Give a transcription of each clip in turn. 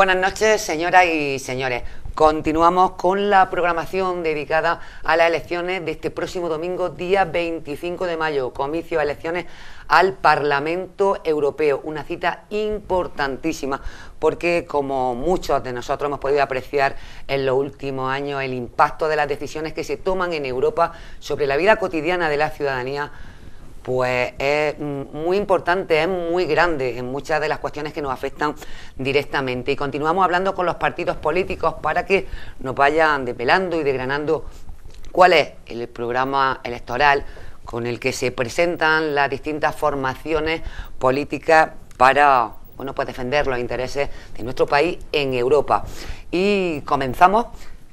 buenas noches, señoras y señores. Continuamos con la programación dedicada a las elecciones de este próximo domingo, día 25 de mayo, comicio de elecciones al Parlamento Europeo. Una cita importantísima porque, como muchos de nosotros hemos podido apreciar en los últimos años, el impacto de las decisiones que se toman en Europa sobre la vida cotidiana de la ciudadanía pues es muy importante, es muy grande en muchas de las cuestiones que nos afectan directamente. Y continuamos hablando con los partidos políticos para que nos vayan desvelando y desgranando cuál es el programa electoral con el que se presentan las distintas formaciones políticas para, bueno, pues defender los intereses de nuestro país en Europa. Y comenzamos,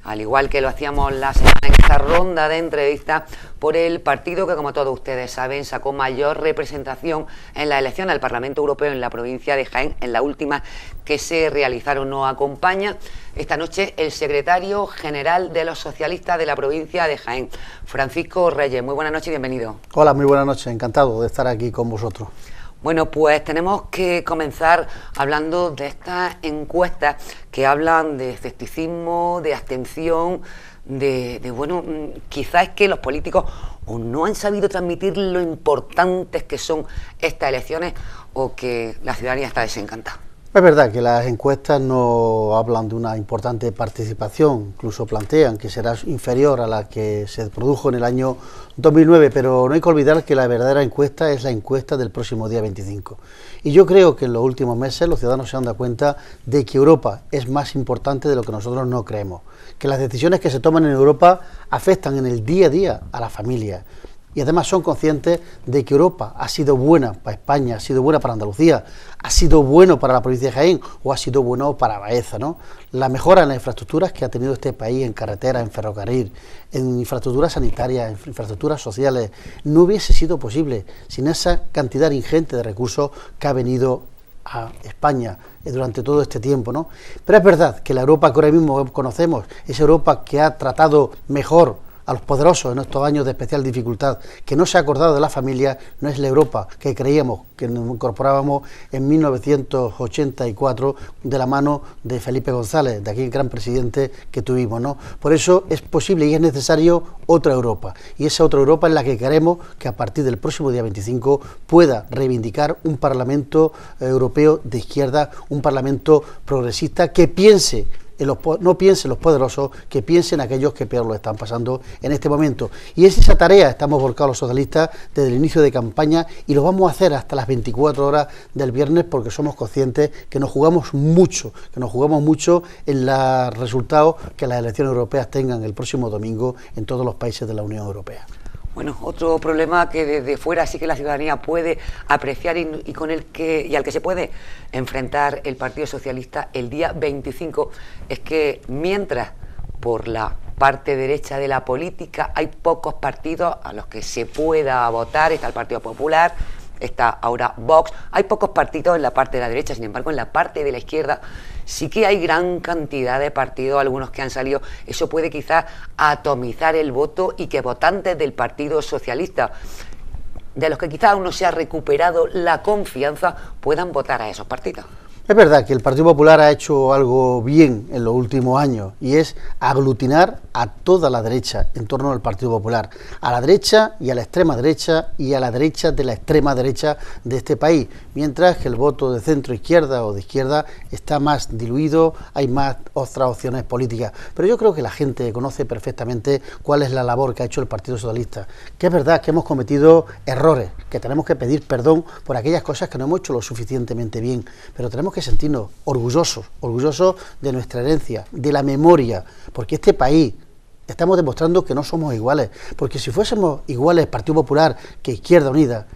al igual que lo hacíamos la semana en esta ronda de entrevistas, por el partido que, como todos ustedes saben, sacó mayor representación en la elección al Parlamento Europeo en la provincia de Jaén, en la última que se realizaron. Nos acompaña esta noche el secretario general de los socialistas de la provincia de Jaén, Francisco Reyes. Muy buenas noches y bienvenido. Hola, muy buenas noches, encantado de estar aquí con vosotros. Bueno, pues tenemos que comenzar hablando de estas encuestas que hablan de escepticismo, de abstención, bueno, quizás es que los políticos o no han sabido transmitir lo importantes que son estas elecciones o que la ciudadanía está desencantada. Es verdad que las encuestas no hablan de una importante participación, incluso plantean que será inferior a la que se produjo en el año 2009, pero no hay que olvidar que la verdadera encuesta es la encuesta del próximo día 25. Y yo creo que en los últimos meses los ciudadanos se han dado cuenta de que Europa es más importante de lo que nosotros no creemos, que las decisiones que se toman en Europa afectan en el día a día a la familia. Y además son conscientes de que Europa ha sido buena para España, ha sido buena para Andalucía, ha sido bueno para la provincia de Jaén o ha sido bueno para Baeza, ¿no? La mejora en las infraestructuras que ha tenido este país en carretera, en ferrocarril, en infraestructuras sanitarias, en infraestructuras sociales, no hubiese sido posible sin esa cantidad ingente de recursos que ha venido a España durante todo este tiempo, ¿no? Pero es verdad que la Europa que ahora mismo conocemos, esa Europa que ha tratado mejor a los poderosos en estos años de especial dificultad, que no se ha acordado de la familia, no es la Europa que creíamos que nos incorporábamos en 1984 de la mano de Felipe González, de aquel gran presidente que tuvimos, ¿no? Por eso es posible y es necesario otra Europa, y esa otra Europa es la que queremos que a partir del próximo día 25 pueda reivindicar un Parlamento Europeo de izquierda, un Parlamento progresista que piense no piensen los poderosos, que piensen aquellos que peor lo están pasando en este momento. Y es esa tarea, estamos volcados los socialistas desde el inicio de campaña y lo vamos a hacer hasta las 24 horas del viernes porque somos conscientes que nos jugamos mucho en los resultados que las elecciones europeas tengan el próximo domingo en todos los países de la Unión Europea. Bueno, otro problema que desde fuera sí que la ciudadanía puede apreciar y al que se puede enfrentar el Partido Socialista el día 25 es que mientras por la parte derecha de la política hay pocos partidos a los que se pueda votar, está el Partido Popular, está ahora Vox, hay pocos partidos en la parte de la derecha, sin embargo en la parte de la izquierda sí que hay gran cantidad de partidos, algunos que han salido, eso puede quizás atomizar el voto y que votantes del Partido Socialista, de los que quizás aún no se ha recuperado la confianza, puedan votar a esos partidos. Es verdad que el Partido Popular ha hecho algo bien en los últimos años y es aglutinar a toda la derecha en torno al Partido Popular, a la derecha y a la extrema derecha y a la derecha de la extrema derecha de este país, mientras que el voto de centro izquierda o de izquierda está más diluido, hay más otras opciones políticas. Pero yo creo que la gente conoce perfectamente cuál es la labor que ha hecho el Partido Socialista, que es verdad que hemos cometido errores, que tenemos que pedir perdón por aquellas cosas que no hemos hecho lo suficientemente bien, pero tenemos que sentirnos orgullosos de nuestra herencia, de la memoria, porque este país estamos demostrando que no somos iguales, porque si fuésemos iguales Partido Popular que Izquierda Unida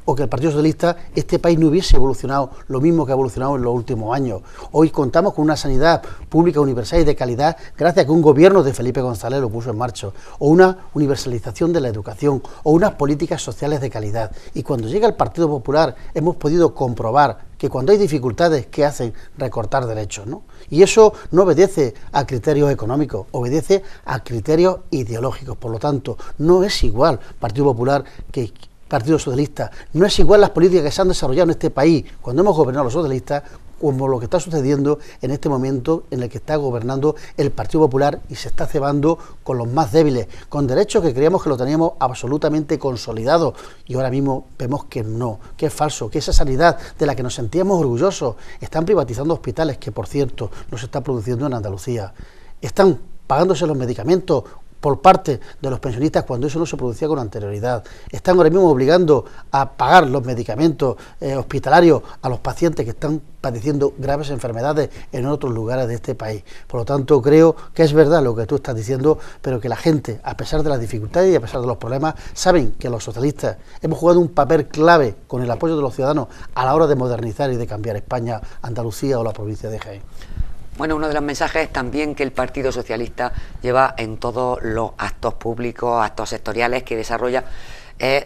o que el Partido Socialista, este país no hubiese evolucionado lo mismo que ha evolucionado en los últimos años. Hoy contamos con una sanidad pública universal y de calidad gracias a que un gobierno de Felipe González lo puso en marcha, o una universalización de la educación, o unas políticas sociales de calidad. Y cuando llega el Partido Popular hemos podido comprobar que cuando hay dificultades, ¿qué hacen? Recortar derechos, ¿no? Y eso no obedece a criterios económicos, obedece a criterios ideológicos. Por lo tanto, no es igual Partido Popular que Partido Socialista, no es igual las políticas que se han desarrollado en este país cuando hemos gobernado los socialistas como lo que está sucediendo en este momento en el que está gobernando el Partido Popular y se está cebando con los más débiles, con derechos que creíamos que lo teníamos absolutamente consolidado y ahora mismo vemos que no, que es falso, que esa sanidad de la que nos sentíamos orgullosos, están privatizando hospitales, que por cierto no se está produciendo en Andalucía, están pagándose los medicamentos por parte de los pensionistas cuando eso no se producía con anterioridad. Están ahora mismo obligando a pagar los medicamentos hospitalarios a los pacientes que están padeciendo graves enfermedades en otros lugares de este país. Por lo tanto, creo que es verdad lo que tú estás diciendo, pero que la gente, a pesar de las dificultades y a pesar de los problemas, saben que los socialistas hemos jugado un papel clave con el apoyo de los ciudadanos a la hora de modernizar y de cambiar España, Andalucía o la provincia de Jaén. Bueno, uno de los mensajes también que el Partido Socialista lleva en todos los actos públicos, actos sectoriales que desarrolla, es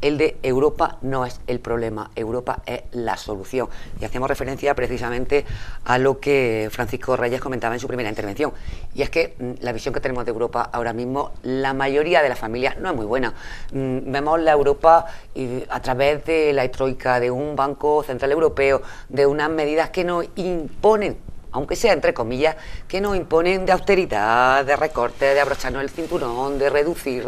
el de Europa no es el problema, Europa es la solución. Y hacemos referencia precisamente a lo que Francisco Reyes comentaba en su primera intervención. Y es que la visión que tenemos de Europa ahora mismo, la mayoría de las familias no es muy buena. Vemos la Europa a través de la troika, de un Banco Central Europeo, de unas medidas que nos imponen, aunque sea entre comillas, que nos imponen de austeridad, de recorte, de abrocharnos el cinturón, de reducir.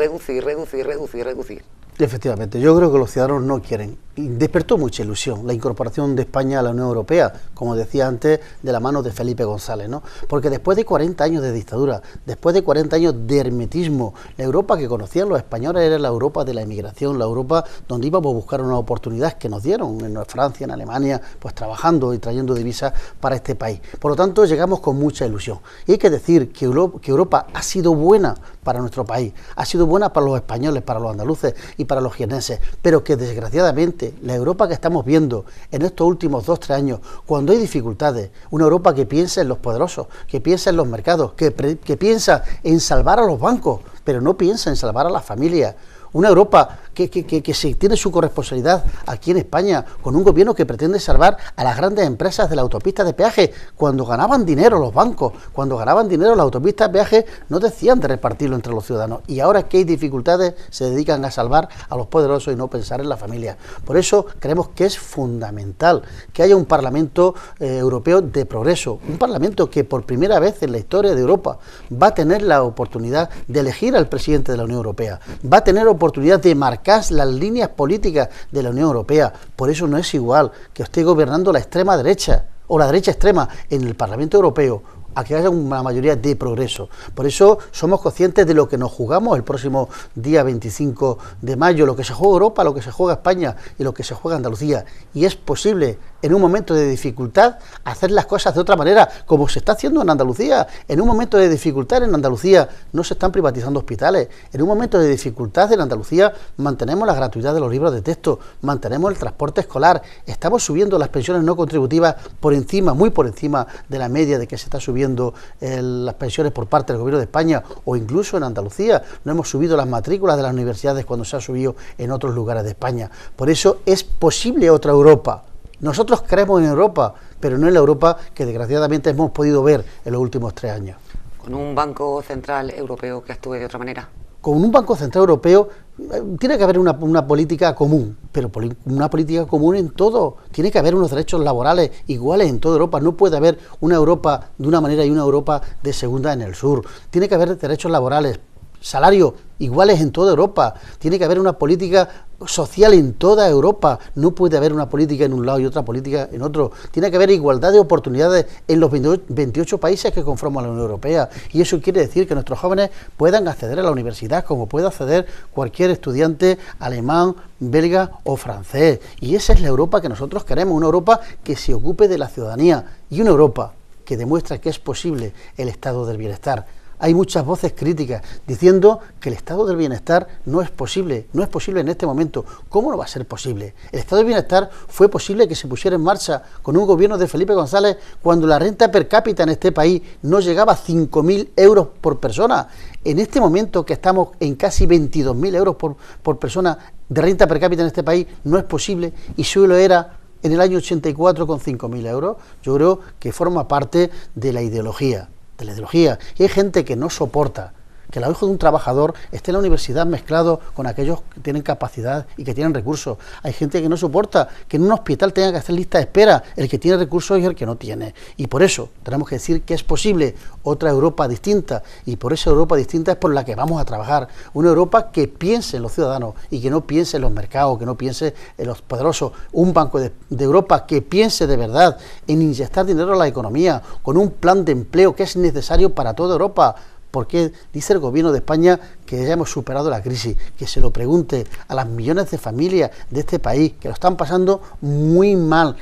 Efectivamente, yo creo que los ciudadanos no quieren. Despertó mucha ilusión la incorporación de España a la Unión Europea, como decía antes, de la mano de Felipe González, ¿no? Porque después de 40 años de dictadura, después de 40 años de hermetismo, la Europa que conocían los españoles era la Europa de la emigración, la Europa donde íbamos a buscar una oportunidad que nos dieron en Francia, en Alemania, pues trabajando y trayendo divisas para este país. Por lo tanto, llegamos con mucha ilusión. Y hay que decir que Europa ha sido buena para nuestro país, ha sido buena para los españoles, para los andaluces y para los jienenses, pero que desgraciadamente la Europa que estamos viendo en estos últimos 2-3 años, cuando hay dificultades, una Europa que piensa en los poderosos, que piensa en los mercados, que piensa en salvar a los bancos, pero no piensa en salvar a las familias. Una Europa que se tiene su corresponsabilidad aquí en España, con un gobierno que pretende salvar a las grandes empresas de la autopista de peaje. Cuando ganaban dinero los bancos, cuando ganaban dinero las autopistas de peaje, no decían de repartirlo entre los ciudadanos. Y ahora que hay dificultades, se dedican a salvar a los poderosos y no pensar en la familia. Por eso creemos que es fundamental que haya un Parlamento europeo de progreso, un Parlamento que por primera vez en la historia de Europa va a tener la oportunidad de elegir al presidente de la Unión Europea, va a tener oportunidad de marcar las líneas políticas de la Unión Europea. Por eso no es igual que esté gobernando la extrema derecha o la derecha extrema en el Parlamento Europeo a que haya una mayoría de progreso. Por eso somos conscientes de lo que nos jugamos el próximo día 25 de mayo, lo que se juega Europa, lo que se juega España y lo que se juega Andalucía. Y es posible, en un momento de dificultad, hacer las cosas de otra manera, como se está haciendo en Andalucía. En un momento de dificultad en Andalucía no se están privatizando hospitales. En un momento de dificultad en Andalucía mantenemos la gratuidad de los libros de texto, mantenemos el transporte escolar, estamos subiendo las pensiones no contributivas por encima, muy por encima de la media de que se está subiendo las pensiones por parte del Gobierno de España, o incluso en Andalucía no hemos subido las matrículas de las universidades cuando se ha subido en otros lugares de España. Por eso es posible otra Europa. Nosotros creemos en Europa, pero no en la Europa que desgraciadamente hemos podido ver en los últimos 3 años. ¿Con un Banco Central Europeo que actúe de otra manera? Con un Banco Central Europeo tiene que haber una política común, pero una política común en todo. Tiene que haber unos derechos laborales iguales en toda Europa. No puede haber una Europa de una manera y una Europa de segunda en el sur. Tiene que haber derechos laborales, salarios iguales en toda Europa. Tiene que haber una política social en toda Europa. No puede haber una política en un lado y otra política en otro. Tiene que haber igualdad de oportunidades en los 28 países que conforman la Unión Europea. Y eso quiere decir que nuestros jóvenes puedan acceder a la universidad como puede acceder cualquier estudiante alemán, belga o francés. Y esa es la Europa que nosotros queremos, una Europa que se ocupe de la ciudadanía y una Europa que demuestra que es posible el estado del bienestar. Hay muchas voces críticas diciendo que el estado del bienestar no es posible en este momento. ¿Cómo no va a ser posible? El estado del bienestar fue posible que se pusiera en marcha con un gobierno de Felipe González cuando la renta per cápita en este país no llegaba a 5.000 euros por persona. En este momento que estamos en casi 22.000 euros por persona de renta per cápita en este país, no es posible y solo era en el año 84 con 5.000 euros. Yo creo que forma parte de la ideología. Y hay gente que no soporta que el hijo de un trabajador esté en la universidad mezclado con aquellos que tienen capacidad y que tienen recursos. Hay gente que no soporta que en un hospital tenga que hacer lista de espera el que tiene recursos y el que no tiene. Y por eso tenemos que decir que es posible otra Europa distinta, y por esa Europa distinta es por la que vamos a trabajar. Una Europa que piense en los ciudadanos y que no piense en los mercados, que no piense en los poderosos. Un Banco de Europa que piense de verdad en inyectar dinero a la economía, con un plan de empleo que es necesario para toda Europa. Porque dice el gobierno de España que ya hemos superado la crisis, que se lo pregunte a las millones de familias de este país que lo están pasando muy mal,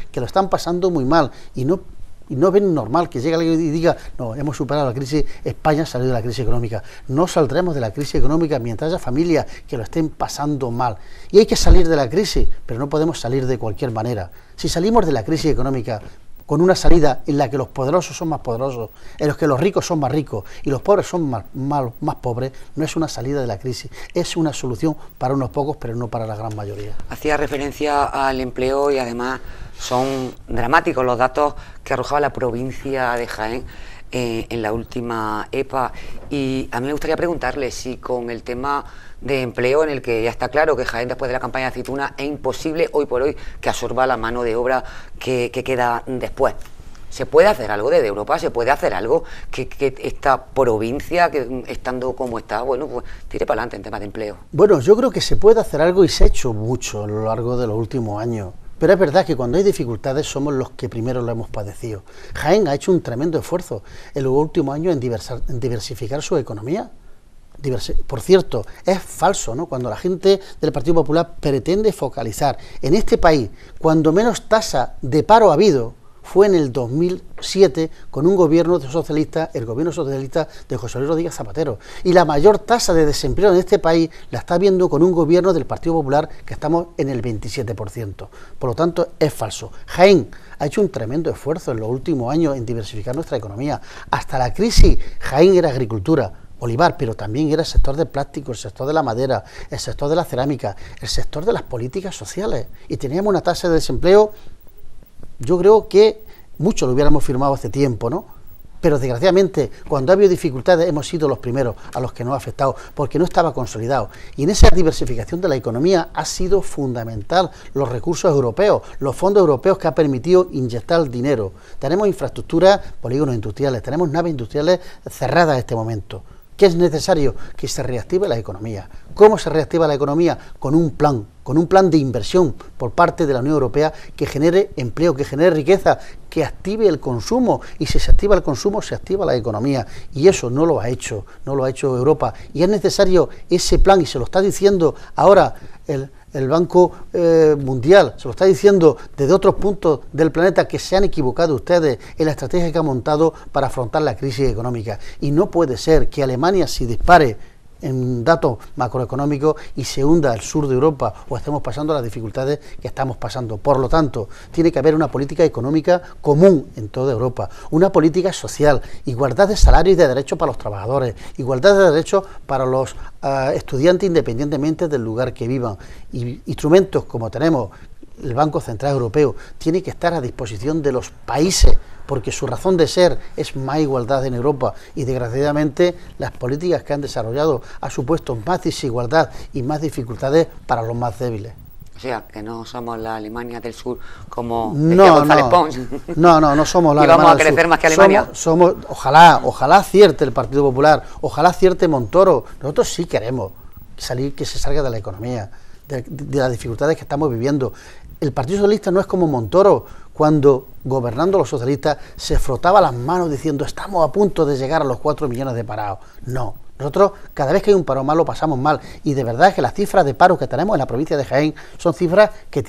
y no ven normal que llegue alguien y diga, no, hemos superado la crisis, España ha salido de la crisis económica. No saldremos de la crisis económica mientras haya familias que lo estén pasando mal. Y hay que salir de la crisis, pero no podemos salir de cualquier manera. Si salimos de la crisis económica con una salida en la que los poderosos son más poderosos, en los que los ricos son más ricos y los pobres son más pobres, no es una salida de la crisis, es una solución para unos pocos, pero no para la gran mayoría. Hacía referencia al empleo y además son dramáticos los datos que arrojaba la provincia de Jaén en la última EPA, y a mí me gustaría preguntarle si con el tema de empleo, en el que ya está claro que Jaén, después de la campaña de aceituna, es imposible hoy por hoy que absorba la mano de obra que queda después. ¿Se puede hacer algo desde Europa? ¿Se puede hacer algo que esta provincia, que estando como está, bueno, pues tire para adelante en temas de empleo? Bueno, yo creo que se puede hacer algo y se ha hecho mucho a lo largo de los últimos años. Pero es verdad que cuando hay dificultades somos los que primero lo hemos padecido. Jaén ha hecho un tremendo esfuerzo en los últimos años en diversificar su economía. Por cierto, es falso, ¿no?, cuando la gente del Partido Popular pretende focalizar en este país, cuando menos tasa de paro ha habido, fue en el 2007 con un gobierno socialista, el gobierno socialista de José Luis Rodríguez Zapatero, y la mayor tasa de desempleo en este país la está viendo con un gobierno del Partido Popular, que estamos en el 27%. Por lo tanto, es falso. Jaén ha hecho un tremendo esfuerzo en los últimos años en diversificar nuestra economía. Hasta la crisis, Jaén era agricultura, olivar, pero también era el sector del plástico, el sector de la madera, el sector de la cerámica, el sector de las políticas sociales, y teníamos una tasa de desempleo, yo creo que mucho lo hubiéramos firmado hace tiempo, ¿no? Pero desgraciadamente, cuando ha habido dificultades, hemos sido los primeros a los que nos ha afectado, porque no estaba consolidado. Y en esa diversificación de la economía ha sido fundamental los recursos europeos, los fondos europeos, que ha permitido inyectar dinero. Tenemos infraestructuras, polígonos industriales, tenemos naves industriales cerradas en este momento. ¿Qué es necesario? Que se reactive la economía. ¿Cómo se reactiva la economía? Con un plan de inversión por parte de la Unión Europea que genere empleo, que genere riqueza, que active el consumo, y si se activa el consumo, se activa la economía, y eso no lo ha hecho Europa, y es necesario ese plan, y se lo está diciendo ahora el Banco Mundial, se lo está diciendo desde otros puntos del planeta, que se han equivocado ustedes en la estrategia que han montado para afrontar la crisis económica, y no puede ser que Alemania se dispare en datos macroeconómicos y se hunda el sur de Europa, o estemos pasando las dificultades que estamos pasando. Por lo tanto, tiene que haber una política económica común en toda Europa, una política social, igualdad de salario y de derechos para los trabajadores, igualdad de derechos para los estudiantes independientemente del lugar que vivan, y instrumentos como tenemos el Banco Central Europeo tiene que estar a disposición de los países, porque su razón de ser es más igualdad en Europa, y desgraciadamente las políticas que han desarrollado han supuesto más desigualdad y más dificultades para los más débiles. O sea, que no somos la Alemania del Sur, como decía González Pons. No somos la Alemania del Sur. Y vamos a crecer más que Alemania. Ojalá acierte el Partido Popular, ojalá acierte Montoro. Nosotros sí queremos que se salga de la economía, de las dificultades que estamos viviendo. El Partido Socialista no es como Montoro, cuando gobernando los socialistas se frotaba las manos diciendo estamos a punto de llegar a los 4 millones de parados. No, nosotros cada vez que hay un paro mal lo pasamos mal, y de verdad que las cifras de paro que tenemos en la provincia de Jaén son cifras que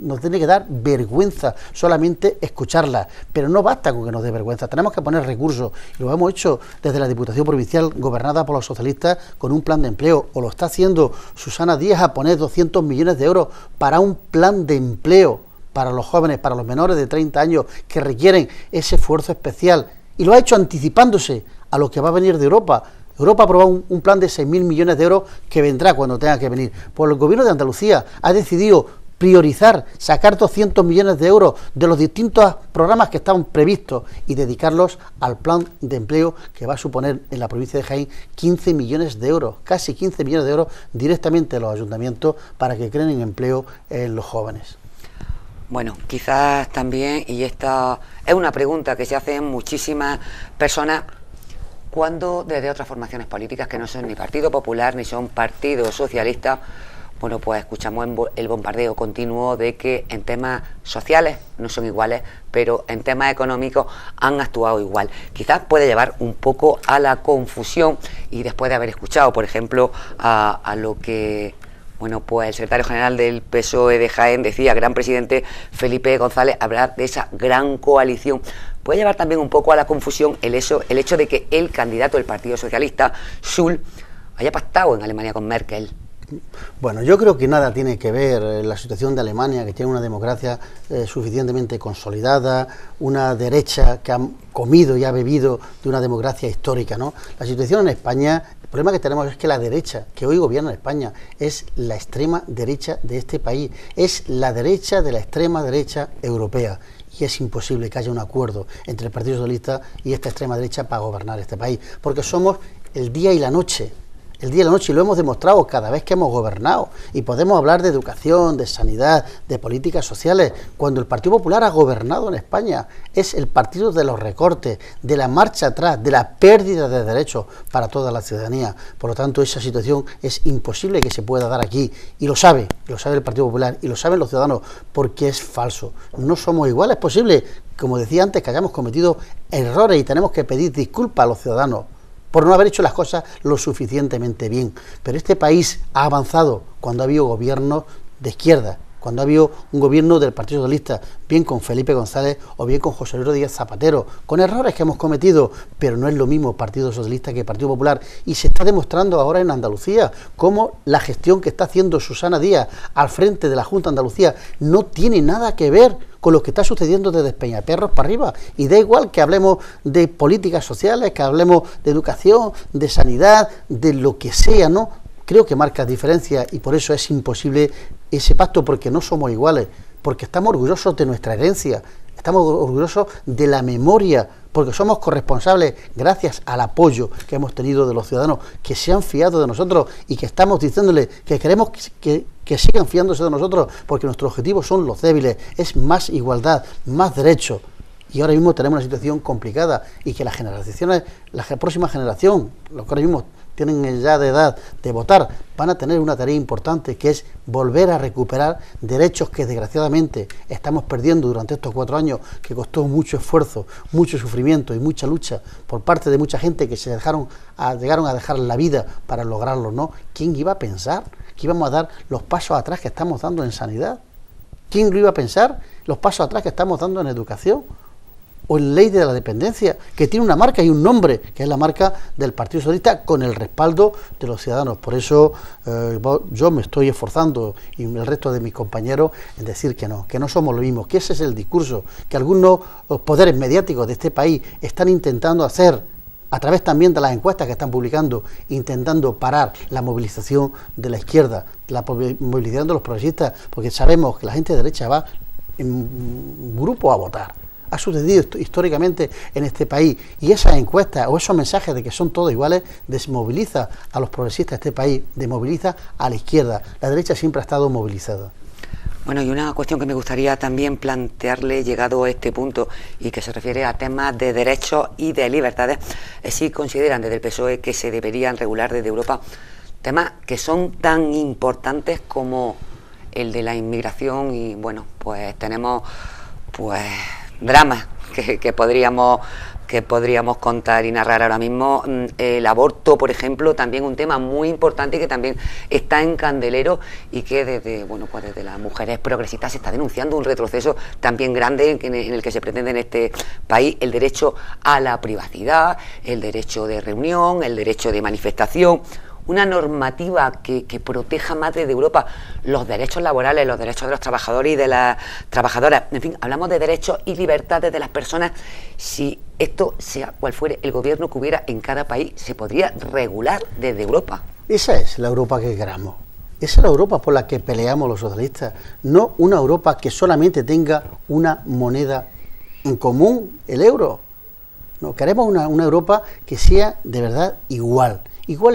nos tiene que dar vergüenza solamente escucharlas, pero no basta con que nos dé vergüenza, tenemos que poner recursos, y lo hemos hecho desde la Diputación Provincial gobernada por los socialistas con un plan de empleo, o lo está haciendo Susana Díaz a poner 200 millones de euros para un plan de empleo para los jóvenes, para los menores de 30 años que requieren ese esfuerzo especial, y lo ha hecho anticipándose a lo que va a venir de Europa. Europa ha aprobado un plan de 6.000 millones de euros que vendrá cuando tenga que venir. Pues el gobierno de Andalucía ha decidido priorizar, sacar 200 millones de euros de los distintos programas que estaban previstos y dedicarlos al plan de empleo que va a suponer en la provincia de Jaén 15 millones de euros, casi 15 millones de euros directamente a los ayuntamientos para que creen en empleo en los jóvenes. Bueno, quizás también, y esta es una pregunta que se hacen muchísimas personas, cuando desde otras formaciones políticas que no son ni Partido Popular ni son Partido Socialista, bueno, pues escuchamos el bombardeo continuo de que en temas sociales no son iguales, pero en temas económicos han actuado igual. Quizás puede llevar un poco a la confusión, y después de haber escuchado, por ejemplo, a lo que... Bueno, pues el secretario general del PSOE de Jaén decía, gran presidente Felipe González, hablar de esa gran coalición. Puede llevar también un poco a la confusión el hecho de que el candidato del Partido Socialista, Schulz, haya pactado en Alemania con Merkel. Bueno, yo creo que nada tiene que ver la situación de Alemania, que tiene una democracia suficientemente consolidada, una derecha que ha comido y ha bebido de una democracia histórica, ¿no? La situación en España, el problema que tenemos es que la derecha que hoy gobierna en España es la extrema derecha de este país, es la derecha de la extrema derecha europea. Y es imposible que haya un acuerdo entre el Partido Socialista y esta extrema derecha para gobernar este país, porque somos el día y la noche. El día y la noche, y lo hemos demostrado cada vez que hemos gobernado, y podemos hablar de educación, de sanidad, de políticas sociales. Cuando el Partido Popular ha gobernado en España, es el partido de los recortes, de la marcha atrás, de la pérdida de derechos para toda la ciudadanía. Por lo tanto, esa situación es imposible que se pueda dar aquí, y lo sabe el Partido Popular, y lo saben los ciudadanos, porque es falso. No somos iguales, es posible, como decía antes, que hayamos cometido errores y tenemos que pedir disculpas a los ciudadanos por no haber hecho las cosas lo suficientemente bien. Pero este país ha avanzado cuando ha habido gobiernos de izquierda, cuando ha habido un gobierno del Partido Socialista, bien con Felipe González o bien con José Luis Rodríguez Zapatero, con errores que hemos cometido, pero no es lo mismo Partido Socialista que Partido Popular, y se está demostrando ahora en Andalucía cómo la gestión que está haciendo Susana Díaz al frente de la Junta de Andalucía no tiene nada que ver con lo que está sucediendo desde Peñaperros para arriba, y da igual que hablemos de políticas sociales, que hablemos de educación, de sanidad, de lo que sea, ¿no? Creo que marca diferencia, y por eso es imposible ese pacto, porque no somos iguales, porque estamos orgullosos de nuestra herencia, estamos orgullosos de la memoria, porque somos corresponsables gracias al apoyo que hemos tenido de los ciudadanos que se han fiado de nosotros, y que estamos diciéndoles que queremos que sigan fiándose de nosotros, porque nuestros objetivos son los débiles, es más igualdad, más derechos. Y ahora mismo tenemos una situación complicada, y que las generaciones, la próxima generación, los que ahora mismo tienen ya de edad de votar, van a tener una tarea importante, que es volver a recuperar derechos que desgraciadamente estamos perdiendo durante estos 4 años, que costó mucho esfuerzo, mucho sufrimiento y mucha lucha por parte de mucha gente que llegaron a dejar la vida para lograrlo, ¿no? ¿Quién iba a pensar que íbamos a dar los pasos atrás que estamos dando en sanidad? ¿Quién lo iba a pensar? Los pasos atrás que estamos dando en educación, o en ley de la dependencia, que tiene una marca y un nombre, que es la marca del Partido Socialista, con el respaldo de los ciudadanos. Por eso yo me estoy esforzando, y el resto de mis compañeros, en decir que no somos lo mismo, que ese es el discurso que algunos poderes mediáticos de este país están intentando hacer, a través también de las encuestas que están publicando, intentando parar la movilización de la izquierda, la movilización de los progresistas, porque sabemos que la gente de derecha va en grupo a votar. Ha sucedido históricamente en este país, y esas encuestas o esos mensajes de que son todos iguales desmoviliza a los progresistas de este país, desmoviliza a la izquierda. La derecha siempre ha estado movilizada. Bueno, y una cuestión que me gustaría también plantearle, llegado a este punto, y que se refiere a temas de derechos y de libertades, es si consideran desde el PSOE que se deberían regular desde Europa temas que son tan importantes como el de la inmigración. Y bueno, pues tenemos dramas que podríamos contar y narrar ahora mismo. El aborto, por ejemplo, también un tema muy importante y que también está en candelero, y que desde las mujeres progresistas se está denunciando un retroceso también grande en el que se pretende en este país el derecho a la privacidad, el derecho de reunión, el derecho de manifestación. Una normativa que proteja más desde Europa los derechos laborales, los derechos de los trabajadores y de las trabajadoras. En fin, hablamos de derechos y libertades de las personas. Si esto, sea cual fuere el gobierno que hubiera en cada país, se podría regular desde Europa. Esa es la Europa que queramos. Esa es la Europa por la que peleamos los socialistas, no una Europa que solamente tenga una moneda en común, el euro. No, queremos una Europa que sea de verdad igual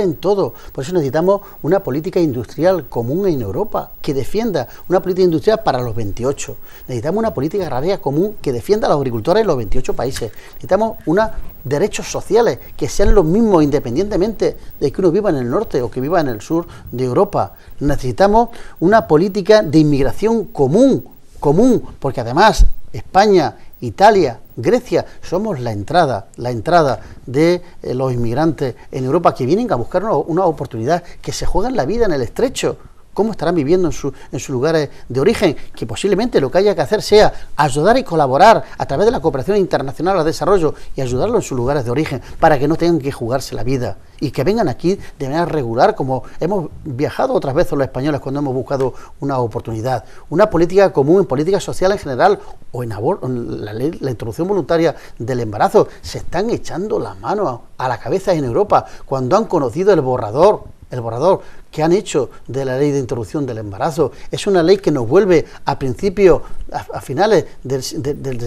en todo. Por eso necesitamos una política industrial común en Europa, que defienda una política industrial para los 28. Necesitamos una política agraria común que defienda a los agricultores en los 28 países. Necesitamos unos derechos sociales que sean los mismos independientemente de que uno viva en el norte o que viva en el sur de Europa. Necesitamos una política de inmigración común, porque además España, Italia, Grecia, somos la entrada de los inmigrantes en Europa que vienen a buscar una oportunidad, que se juegan la vida en el estrecho. ¿Cómo estarán viviendo en sus lugares de origen? Que posiblemente lo que haya que hacer sea ayudar y colaborar a través de la cooperación internacional al desarrollo y ayudarlos en sus lugares de origen para que no tengan que jugarse la vida y que vengan aquí de manera regular, como hemos viajado otras veces los españoles cuando hemos buscado una oportunidad. Una política común en política social en general o en la interrupción voluntaria del embarazo. Se están echando las manos a la cabeza en Europa cuando han conocido el borrador que han hecho de la ley de interrupción del embarazo. Es una ley que nos vuelve a principios, a finales del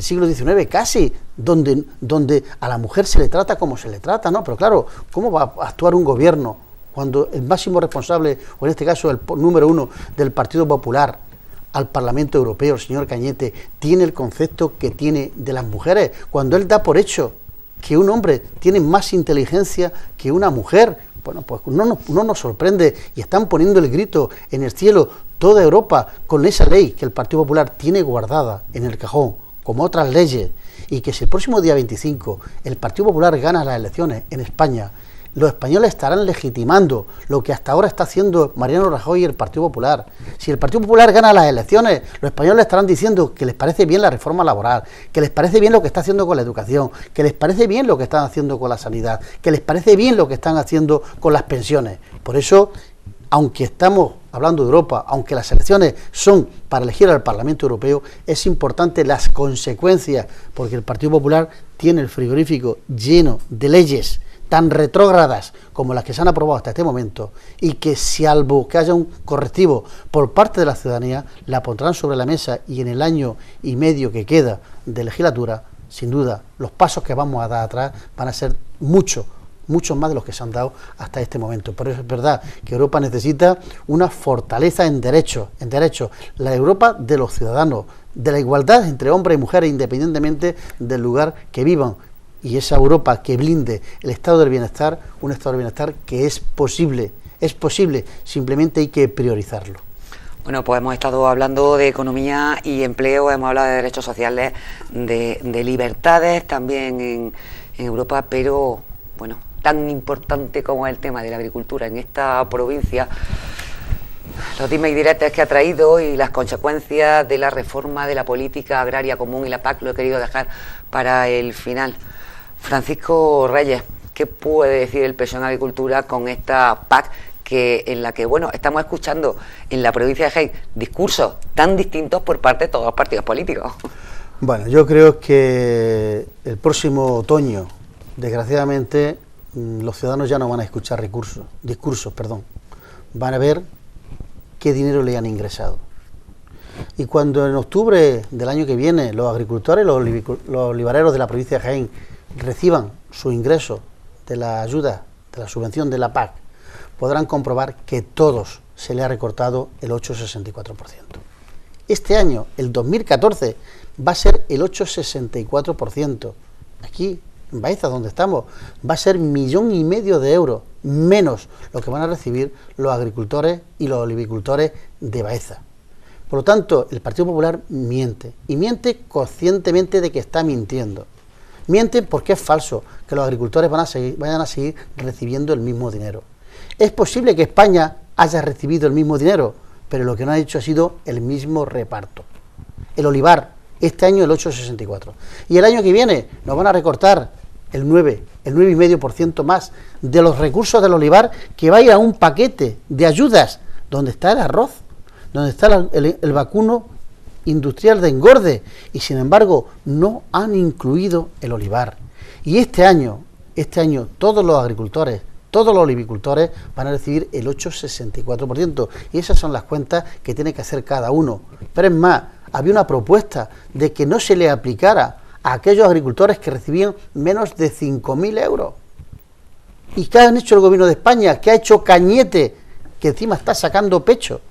siglo XIX casi, donde a la mujer se le trata como se le trata, ¿no? Pero claro, ¿cómo va a actuar un gobierno cuando el máximo responsable, o en este caso el número uno del Partido Popular, al Parlamento Europeo, el señor Cañete, tiene el concepto que tiene de las mujeres, cuando él da por hecho que un hombre tiene más inteligencia que una mujer? Bueno, pues no nos sorprende, y están poniendo el grito en el cielo toda Europa con esa ley que el Partido Popular tiene guardada en el cajón, como otras leyes, y que si el próximo día 25 el Partido Popular gana las elecciones en España, los españoles estarán legitimando lo que hasta ahora está haciendo Mariano Rajoy y el Partido Popular. Si el Partido Popular gana las elecciones, los españoles estarán diciendo que les parece bien la reforma laboral, que les parece bien lo que está haciendo con la educación, que les parece bien lo que están haciendo con la sanidad, que les parece bien lo que están haciendo con las pensiones. Por eso, aunque estamos hablando de Europa, aunque las elecciones son para elegir al Parlamento Europeo, es importante las consecuencias, porque el Partido Popular tiene el frigorífico lleno de leyes tan retrógradas como las que se han aprobado hasta este momento, y que salvo que haya un correctivo por parte de la ciudadanía, la pondrán sobre la mesa, y en el año y medio que queda de legislatura, sin duda, los pasos que vamos a dar atrás van a ser muchos más de los que se han dado hasta este momento. Por eso es verdad que Europa necesita una fortaleza en derechos, la Europa de los ciudadanos, de la igualdad entre hombres y mujeres independientemente del lugar que vivan, y esa Europa que blinde el estado del bienestar, un estado del bienestar que es posible, simplemente hay que priorizarlo. Bueno, pues hemos estado hablando de economía y empleo, hemos hablado de derechos sociales, de libertades también en Europa, pero bueno, tan importante como el tema de la agricultura en esta provincia, los dimes y diretes que ha traído y las consecuencias de la reforma de la política agraria común y la PAC, lo he querido dejar para el final. Francisco Reyes, ¿qué puede decir el PSOE en Agricultura con esta PAC en la que, bueno, estamos escuchando en la provincia de Jaén discursos tan distintos por parte de todos los partidos políticos? Bueno, yo creo que el próximo otoño, desgraciadamente, los ciudadanos ya no van a escuchar discursos, van a ver qué dinero le han ingresado. Y cuando en octubre del año que viene los agricultores, los olivareros de la provincia de Jaén reciban su ingreso de la ayuda, de la subvención de la PAC, podrán comprobar que todos se le ha recortado el 8,64%. Este año, el 2014, va a ser el 8,64%. Aquí, en Baeza, donde estamos, va a ser 1,5 millones de euros menos lo que van a recibir los agricultores y los olivicultores de Baeza. Por lo tanto, el Partido Popular miente, y miente conscientemente de que está mintiendo. Mienten porque es falso que los agricultores vayan a seguir recibiendo el mismo dinero. Es posible que España haya recibido el mismo dinero, pero lo que no ha hecho ha sido el mismo reparto. El olivar, este año el 8,64%. Y el año que viene nos van a recortar el 9,5% más de los recursos del olivar, que va a ir a un paquete de ayudas donde está el arroz, donde está el vacuno industrial de engorde, y sin embargo no han incluido el olivar. Y este año todos los agricultores todos los olivicultores van a recibir el 8,64%. Y esas son las cuentas que tiene que hacer cada uno. Pero es más, había una propuesta de que no se le aplicara a aquellos agricultores que recibían menos de 5.000 euros. ¿Y qué ha hecho el gobierno de España? ¿Qué ha hecho Cañete, que encima está sacando pecho?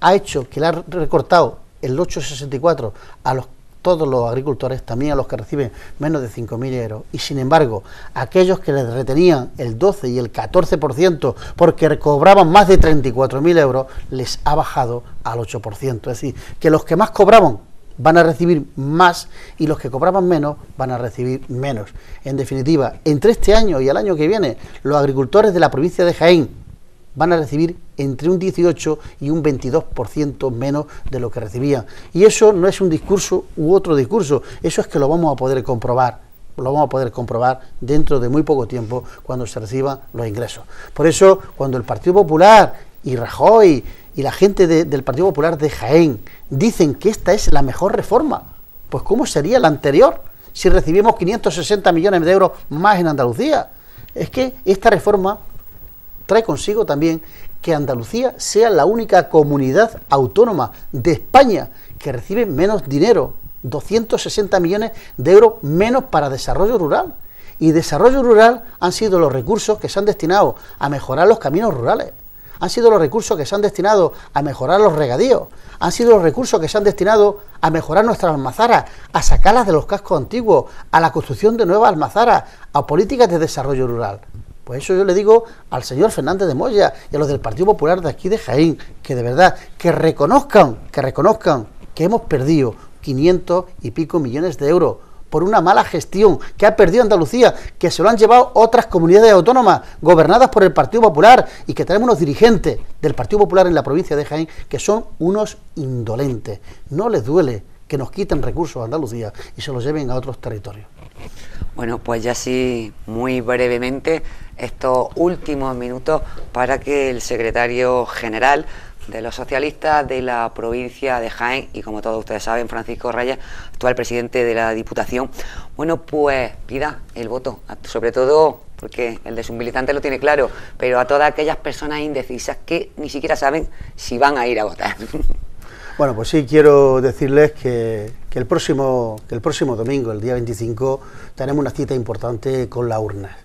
Ha hecho que le ha recortado el 8,64 a todos los agricultores, también a los que reciben menos de 5.000 euros. Y sin embargo, aquellos que les retenían el 12 y el 14% porque cobraban más de 34.000 euros, les ha bajado al 8%. Es decir, que los que más cobraban van a recibir más y los que cobraban menos van a recibir menos. En definitiva, entre este año y el año que viene, los agricultores de la provincia de Jaén van a recibir entre un 18 y un 22% menos de lo que recibían. Y eso no es un discurso u otro discurso, eso es que lo vamos a poder comprobar. Lo vamos a poder comprobar dentro de muy poco tiempo cuando se reciban los ingresos. Por eso, cuando el Partido Popular y Rajoy y la gente del Partido Popular de Jaén dicen que esta es la mejor reforma, pues ¿cómo sería la anterior si recibimos 560 millones de euros más en Andalucía? Es que esta reforma trae consigo también que Andalucía sea la única comunidad autónoma de España que recibe menos dinero, 260 millones de euros menos para desarrollo rural. Y desarrollo rural han sido los recursos que se han destinado a mejorar los caminos rurales, han sido los recursos que se han destinado a mejorar los regadíos, han sido los recursos que se han destinado a mejorar nuestras almazaras, a sacarlas de los cascos antiguos, a la construcción de nuevas almazaras, a políticas de desarrollo rural. Pues eso yo le digo al señor Fernández de Moya y a los del Partido Popular de aquí de Jaén, que de verdad, que reconozcan que hemos perdido 500 y pico millones de euros por una mala gestión que ha perdido Andalucía, que se lo han llevado otras comunidades autónomas gobernadas por el Partido Popular y que tenemos unos dirigentes del Partido Popular en la provincia de Jaén que son unos indolentes. No les duele que nos quiten recursos a Andalucía y se los lleven a otros territorios. Bueno, pues ya sí, muy brevemente, estos últimos minutos para que el secretario general de los socialistas de la provincia de Jaén, y como todos ustedes saben, Francisco Reyes, actual presidente de la Diputación, bueno, pues pida el voto, sobre todo porque el de sus militantes lo tiene claro, pero a todas aquellas personas indecisas que ni siquiera saben si van a ir a votar. Bueno, pues sí, quiero decirles que el próximo domingo, el día 25, tenemos una cita importante con las urnas,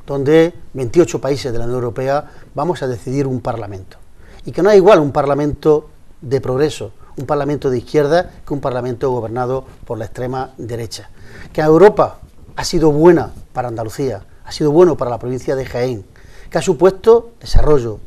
donde 28 países de la Unión Europea vamos a decidir un Parlamento. Y que no es igual un Parlamento de progreso, un Parlamento de izquierda, que un Parlamento gobernado por la extrema derecha. Que Europa ha sido buena para Andalucía, ha sido bueno para la provincia de Jaén, que ha supuesto desarrollo,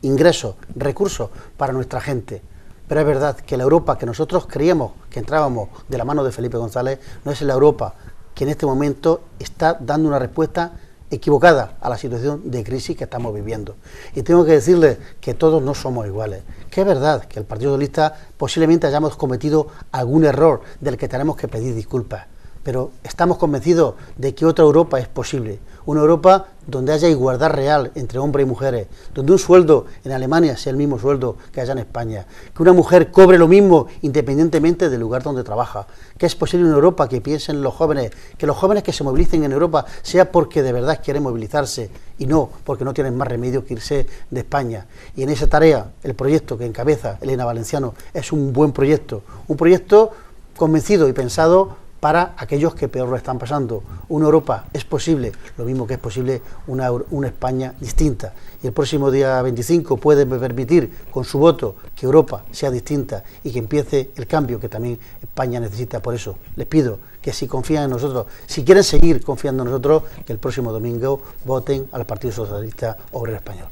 ingresos, recursos para nuestra gente. Pero es verdad que la Europa que nosotros creíamos que entrábamos de la mano de Felipe González no es la Europa que en este momento está dando una respuesta equivocada a la situación de crisis que estamos viviendo. Y tengo que decirles que todos no somos iguales, que es verdad que el Partido Socialista posiblemente hayamos cometido algún error del que tenemos que pedir disculpas, pero estamos convencidos de que otra Europa es posible, una Europa donde haya igualdad real entre hombres y mujeres, donde un sueldo en Alemania sea el mismo sueldo que allá en España, que una mujer cobre lo mismo independientemente del lugar donde trabaja, que es posible una Europa que piense en los jóvenes, que los jóvenes que se movilicen en Europa sea porque de verdad quieren movilizarse y no porque no tienen más remedio que irse de España. Y en esa tarea, el proyecto que encabeza Elena Valenciano es un buen proyecto, un proyecto convencido y pensado para aquellos que peor lo están pasando. Una Europa es posible, lo mismo que es posible una España distinta. Y el próximo día 25 puede permitir con su voto que Europa sea distinta y que empiece el cambio que también España necesita. Por eso les pido que si confían en nosotros, si quieren seguir confiando en nosotros, que el próximo domingo voten al Partido Socialista Obrero Español.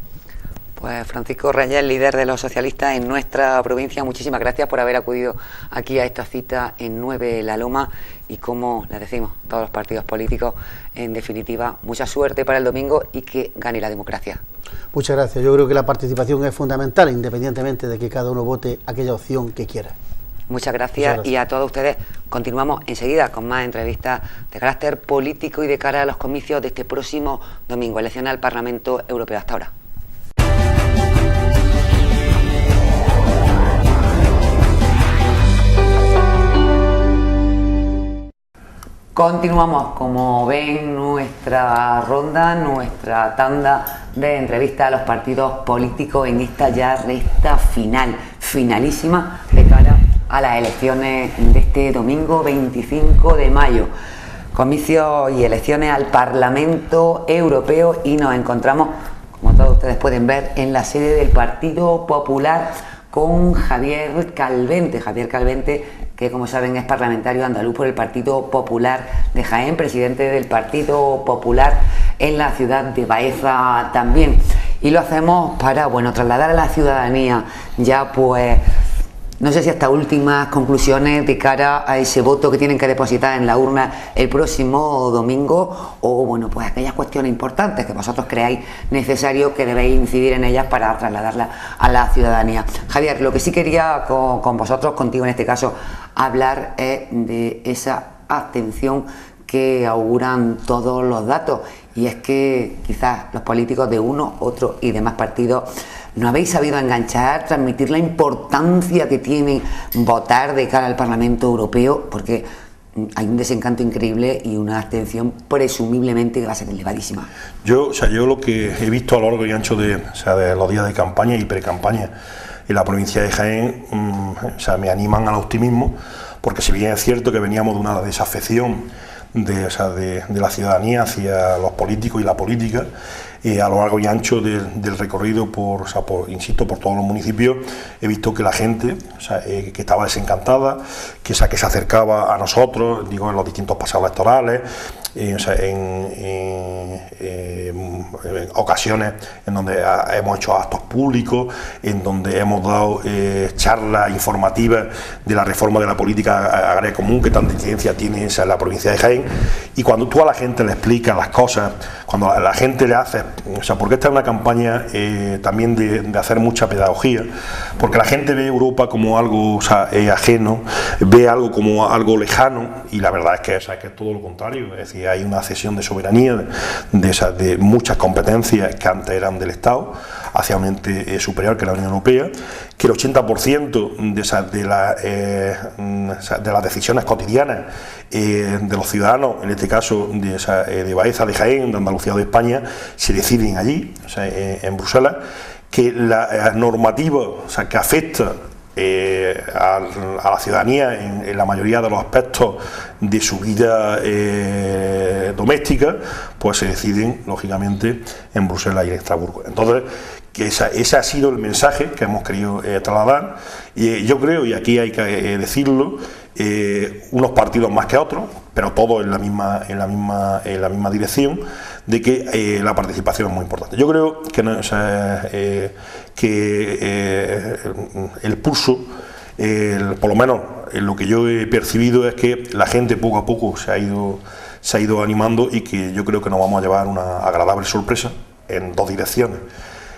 Pues Francisco Reyes, líder de los socialistas en nuestra provincia, muchísimas gracias por haber acudido aquí a esta cita en 9 La Loma y, como les decimos, todos los partidos políticos, en definitiva, mucha suerte para el domingo y que gane la democracia. Muchas gracias. Yo creo que la participación es fundamental, independientemente de que cada uno vote aquella opción que quiera. Muchas gracias y a todos ustedes. Continuamos enseguida con más entrevistas de carácter político y de cara a los comicios de este próximo domingo, elecciones al Parlamento Europeo. Hasta ahora. Continuamos, como ven, nuestra ronda, nuestra tanda de entrevistas a los partidos políticos en esta ya recta final, finalísima de cara a las elecciones de este domingo 25 de mayo. Comicios y elecciones al Parlamento Europeo y nos encontramos, como todos ustedes pueden ver, en la sede del Partido Popular con Javier Calvente. Javier Calvente, que como saben es parlamentario andaluz por el Partido Popular de Jaén, presidente del Partido Popular en la ciudad de Baeza también. Y lo hacemos para, bueno, trasladar a la ciudadanía ya pues, no sé si hasta últimas conclusiones de cara a ese voto que tienen que depositar en la urna el próximo domingo, o bueno, pues aquellas cuestiones importantes que vosotros creáis necesario que debéis incidir en ellas para trasladarlas a la ciudadanía. Javier, lo que sí quería con vosotros, contigo en este caso, hablar es de esa abstención que auguran todos los datos, y es que quizás los políticos de uno, otro y demás partidos no habéis sabido enganchar, transmitir la importancia que tiene votar de cara al Parlamento Europeo, porque hay un desencanto increíble y una abstención presumiblemente que va a ser elevadísima. Yo lo que he visto a lo largo y ancho de los días de campaña y pre-campaña en la provincia de Jaén, me animan al optimismo, porque si bien es cierto que veníamos de una desafección de la ciudadanía hacia los políticos y la política, a lo largo y ancho del recorrido insisto, por todos los municipios, he visto que la gente que estaba desencantada, que se acercaba a nosotros, digo, en los distintos paseos electorales, en ocasiones en donde hemos hecho actos públicos, en donde hemos dado charlas informativas de la reforma de la política agraria común que tanta incidencia tiene en la provincia de Jaén. Y cuando tú a la gente le explicas las cosas, cuando a la gente le haces, porque esta es una campaña también de hacer mucha pedagogía, porque la gente ve Europa como algo ajeno, ve algo como algo lejano, y la verdad es que es todo lo contrario. Es decir, hay una cesión de soberanía de muchas competencias que antes eran del Estado hacia un ente superior que es la Unión Europea, que el 80% de las decisiones cotidianas de los ciudadanos, en este caso de Baeza, de Jaén, de Andalucía o de España, se deciden allí, en Bruselas, que la normativa que afecta a la ciudadanía en la mayoría de los aspectos de su vida doméstica, pues se deciden lógicamente en Bruselas y en Estrasburgo. Entonces, que ese ha sido el mensaje que hemos querido trasladar, y yo creo, y aquí hay que decirlo, unos partidos más que otros, pero todos en la misma dirección, de que la participación es muy importante. Yo creo que el pulso, por lo menos en lo que yo he percibido, es que la gente poco a poco se ha ido animando, y que yo creo que nos vamos a llevar una agradable sorpresa en dos direcciones.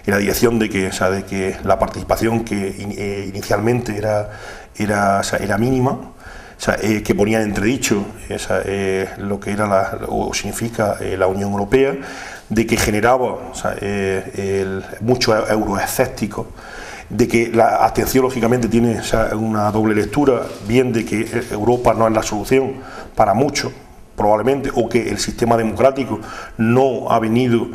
En la dirección de que la participación, que inicialmente era mínima, que ponía en entredicho lo que era o significa la Unión Europea, de que generaba muchos euroescépticos, de que la abstención lógicamente tiene una doble lectura, bien de que Europa no es la solución para muchos, probablemente, o que el sistema democrático no ha venido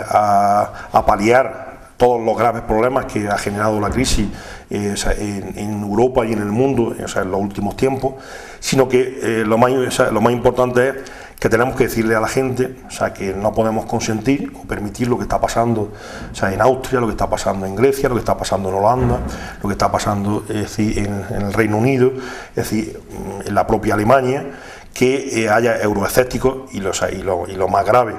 a paliar todos los graves problemas que ha generado la crisis en Europa y en el mundo en los últimos tiempos, sino que lo más importante es que tenemos que decirle a la gente que no podemos consentir o permitir lo que está pasando en Austria, lo que está pasando en Grecia, lo que está pasando en Holanda, lo que está pasando en el Reino Unido, es decir, en la propia Alemania, que haya euroescépticos, y lo más grave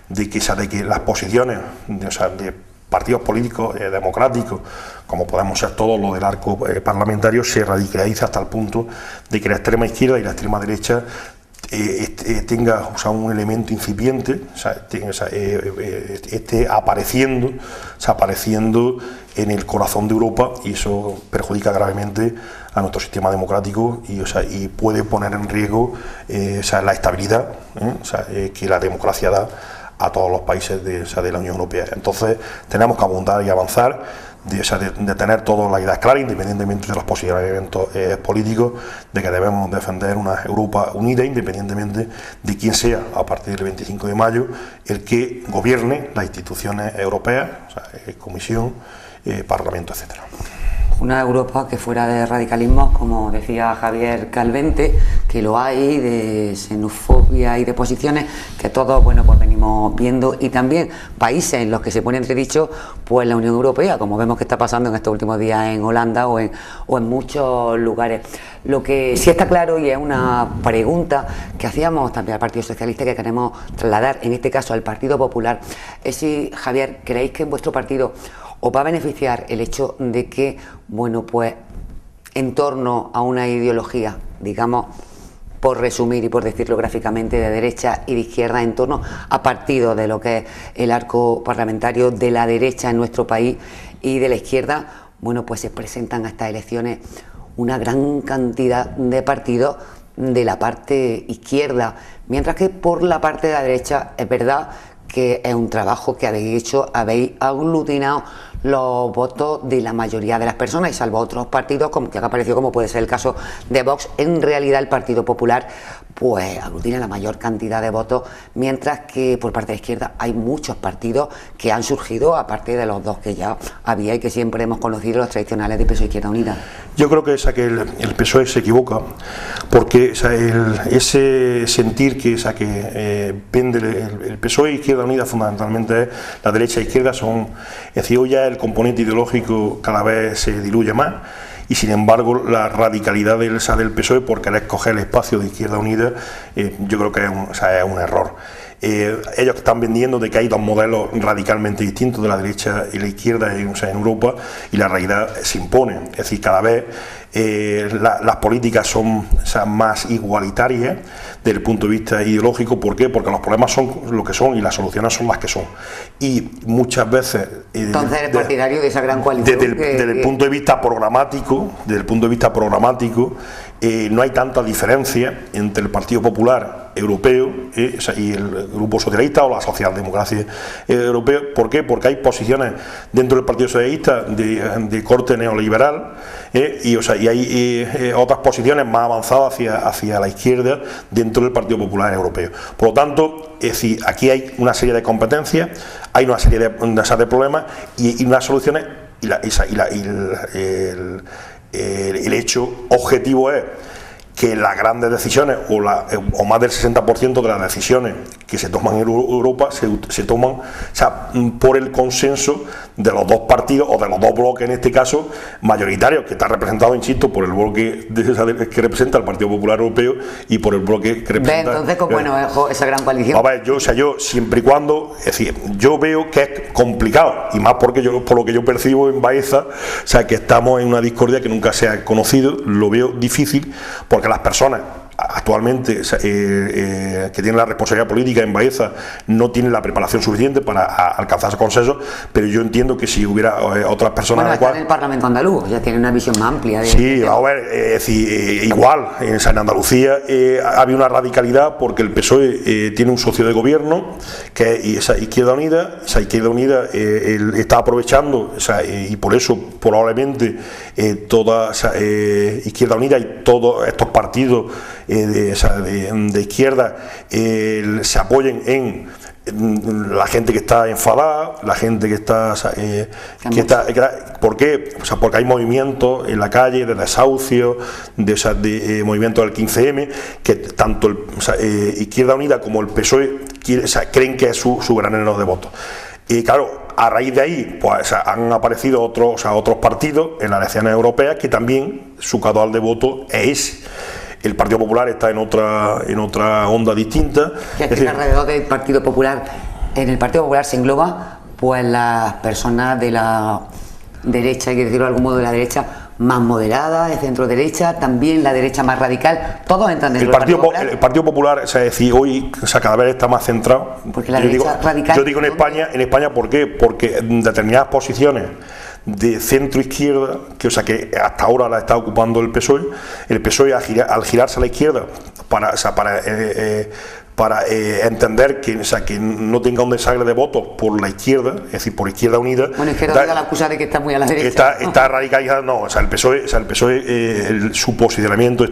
de que las posiciones de partidos políticos democráticos, como podemos ser todos los del arco parlamentario, se radicaliza hasta el punto de que la extrema izquierda y la extrema derecha tenga un elemento incipiente, esté apareciendo en el corazón de Europa, y eso perjudica gravemente a nuestro sistema democrático y puede poner en riesgo la estabilidad que la democracia da a todos los países de la Unión Europea. Entonces tenemos que abundar y avanzar de tener todas las ideas claras, independientemente de los posibles eventos políticos, de que debemos defender una Europa unida, independientemente de quién sea, a partir del 25 de mayo, el que gobierne las instituciones europeas, o sea, Comisión, Parlamento, etcétera. Una Europa que fuera de radicalismos, como decía Javier Calvente, que lo hay, de xenofobia y de posiciones que todos, bueno, pues venimos viendo, y también países en los que se pone entredicho pues la Unión Europea, como vemos que está pasando en estos últimos días en Holanda o en muchos lugares. Lo que sí está claro, y es una pregunta que hacíamos también al Partido Socialista, que queremos trasladar en este caso al Partido Popular, es si, Javier, ¿creéis que en vuestro partido os va a beneficiar el hecho de que, bueno, pues en torno a una ideología, digamos, por resumir y por decirlo gráficamente, de derecha y de izquierda, en torno a partidos de lo que es el arco parlamentario de la derecha en nuestro país y de la izquierda, bueno, pues se presentan a estas elecciones una gran cantidad de partidos de la parte izquierda, mientras que por la parte de la derecha es verdad que es un trabajo que habéis hecho, habéis aglutinado los votos de la mayoría de las personas, y salvo otros partidos como que han aparecido, como puede ser el caso de Vox, en realidad el Partido Popular pues aglutina la mayor cantidad de votos, mientras que por parte de la izquierda hay muchos partidos que han surgido, aparte de los dos que ya había y que siempre hemos conocido, los tradicionales de PSOE y Izquierda Unida. Yo creo que el PSOE se equivoca, porque ese sentir que vende el PSOE y Izquierda Unida fundamentalmente es la derecha e izquierda, es decir, hoy ya el componente ideológico cada vez se diluye más, y sin embargo la radicalidad del PSOE por querer coger el espacio de Izquierda Unida, yo creo que es un error. Ellos están vendiendo de que hay dos modelos radicalmente distintos, de la derecha y la izquierda en Europa, y la realidad se impone. Es decir, cada vez las políticas son más igualitarias desde el punto de vista ideológico. ¿Por qué? Porque los problemas son lo que son y las soluciones son las que son. Y muchas veces... Entonces eres partidario de esa gran coalición. Desde el punto de vista programático, no hay tanta diferencia entre el Partido Popular Europeo y el Grupo Socialista o la Socialdemocracia Europea. ¿Por qué? Porque hay posiciones dentro del Partido Socialista de corte neoliberal, y hay otras posiciones más avanzadas hacia la izquierda dentro del Partido Popular Europeo. Por lo tanto, es decir, aquí hay una serie de competencias, hay una serie de problemas y unas soluciones, el hecho objetivo es que las grandes decisiones o más del 60% de las decisiones que se toman en Europa se toman por el consenso de los dos partidos, o de los dos bloques en este caso mayoritarios, que está representado, insisto, por el bloque que representa el Partido Popular Europeo y por el bloque que representa... Entonces, bueno, esa gran coalición... A ver, yo siempre y cuando, es decir, yo veo que es complicado, y más porque por lo que yo percibo en Baeza, que estamos en una discordia que nunca se ha conocido, lo veo difícil, porque las personas actualmente que tienen la responsabilidad política en Baeza no tienen la preparación suficiente para alcanzar ese consenso, pero yo entiendo que si hubiera otras personas... Bueno, está en el Parlamento andaluz, ya tiene una visión más amplia. Sí, a ver, es decir, igual, en Andalucía había una radicalidad porque el PSOE tiene un socio de gobierno, que es esa Izquierda Unida. Esa Izquierda Unida está aprovechando, y por eso probablemente toda Izquierda Unida y todos estos partidos de izquierda se apoyen en la gente que está enfadada, la gente que está... ¿Por qué? Porque hay movimientos en la calle de desahucio, de movimientos del 15M, que tanto Izquierda Unida como el PSOE creen que es su granero de votos. Y claro, a raíz de ahí pues han aparecido otros partidos en las elecciones europeas que también su caudal de voto es el Partido Popular está en otra onda distinta. Es decir, alrededor del Partido Popular, en el Partido Popular se engloba pues las personas de la derecha, hay que decirlo de algún modo, de la derecha más moderada, de centro derecha, también la derecha más radical, todos entran dentro del Partido Popular. El Partido Popular, es decir, hoy cada vez está más centrado. Porque la derecha radical... Yo digo en España, ¿por qué? Porque determinadas posiciones de centro izquierda, que hasta ahora la está ocupando el PSOE al girarse a la izquierda para entender que, o sea, que no tenga un desagre de votos por la izquierda, es decir, por Izquierda Unida. Bueno, Izquierda Unida la acusa de que está muy a la derecha. Está radicalizada, no, o sea, el PSOE, su posicionamiento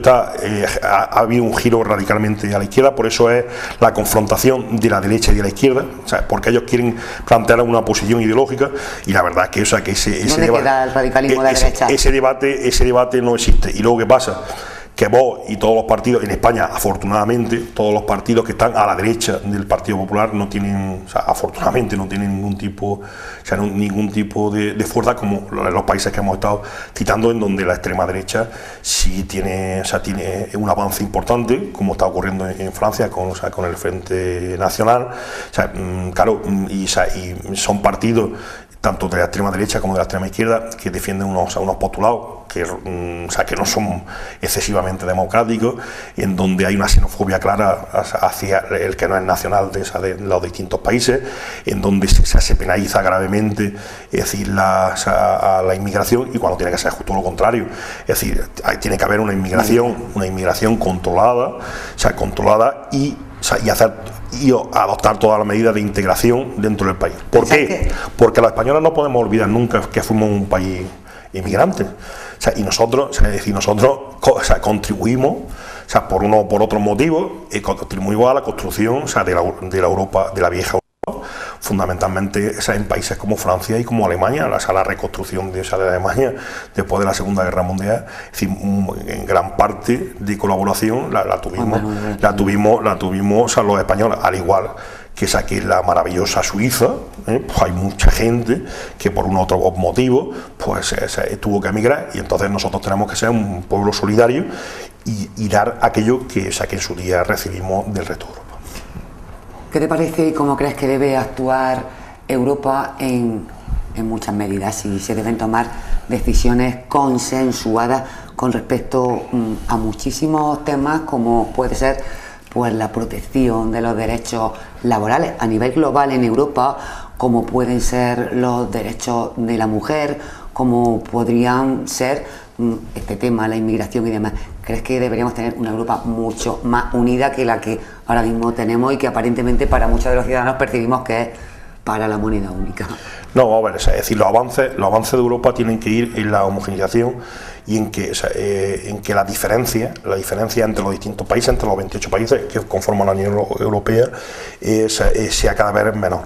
ha habido un giro radicalmente a la izquierda, por eso es la confrontación de la derecha y de la izquierda, o sea, porque ellos quieren plantear una posición ideológica, y la verdad es que, o sea, que ese debate, queda el radicalismo de la derecha? Ese debate no existe. Y luego, ¿qué pasa? Que Vox y todos los partidos en España, afortunadamente, todos los partidos que están a la derecha del Partido Popular no tienen, o sea, afortunadamente no tienen ningún tipo de fuerza, como en los países que hemos estado citando, en donde la extrema derecha sí tiene, o sea, tiene un avance importante, como está ocurriendo en Francia con el Frente Nacional, o sea, claro, y son partidos tanto de la extrema derecha como de la extrema izquierda, que defienden unos postulados que, o sea, que no son excesivamente democráticos, en donde hay una xenofobia clara hacia el que no es nacional de los distintos países, en donde se penaliza gravemente, es decir, a la inmigración, y cuando tiene que ser justo lo contrario, es decir, tiene que haber una inmigración controlada, o sea, controlada y adoptar todas las medidas de integración dentro del país. ¿Por qué? Porque los españoles no podemos olvidar nunca que fuimos un país inmigrante. O sea, y nosotros, contribuimos, o sea, por uno o por otros motivos, contribuimos a la construcción, o sea, de la Europa, de la vieja Europa, fundamentalmente, o sea, en países como Francia y como Alemania, o sea, la reconstrucción de Alemania después de la Segunda Guerra Mundial, es decir, en gran parte de colaboración la tuvimos, o sea, los españoles, al igual que saqué la maravillosa Suiza, pues hay mucha gente que por un otro motivo pues tuvo que emigrar, y entonces nosotros tenemos que ser un pueblo solidario y dar aquello que en su día recibimos del resto de Europa. ¿Qué te parece y cómo crees que debe actuar Europa en muchas medidas, si se deben tomar decisiones consensuadas con respecto a muchísimos temas, como puede ser pues la protección de los derechos laborales a nivel global en Europa, como pueden ser los derechos de la mujer, como podrían ser este tema, la inmigración y demás? ¿Crees que deberíamos tener una Europa mucho más unida que la que ahora mismo tenemos y que aparentemente para muchos de los ciudadanos percibimos que es para la moneda única? No, a ver, es decir, los avances de Europa tienen que ir en la homogeneización y en que la diferencia entre los distintos países, entre los 28 países que conforman la Unión Europea, sea cada vez menor.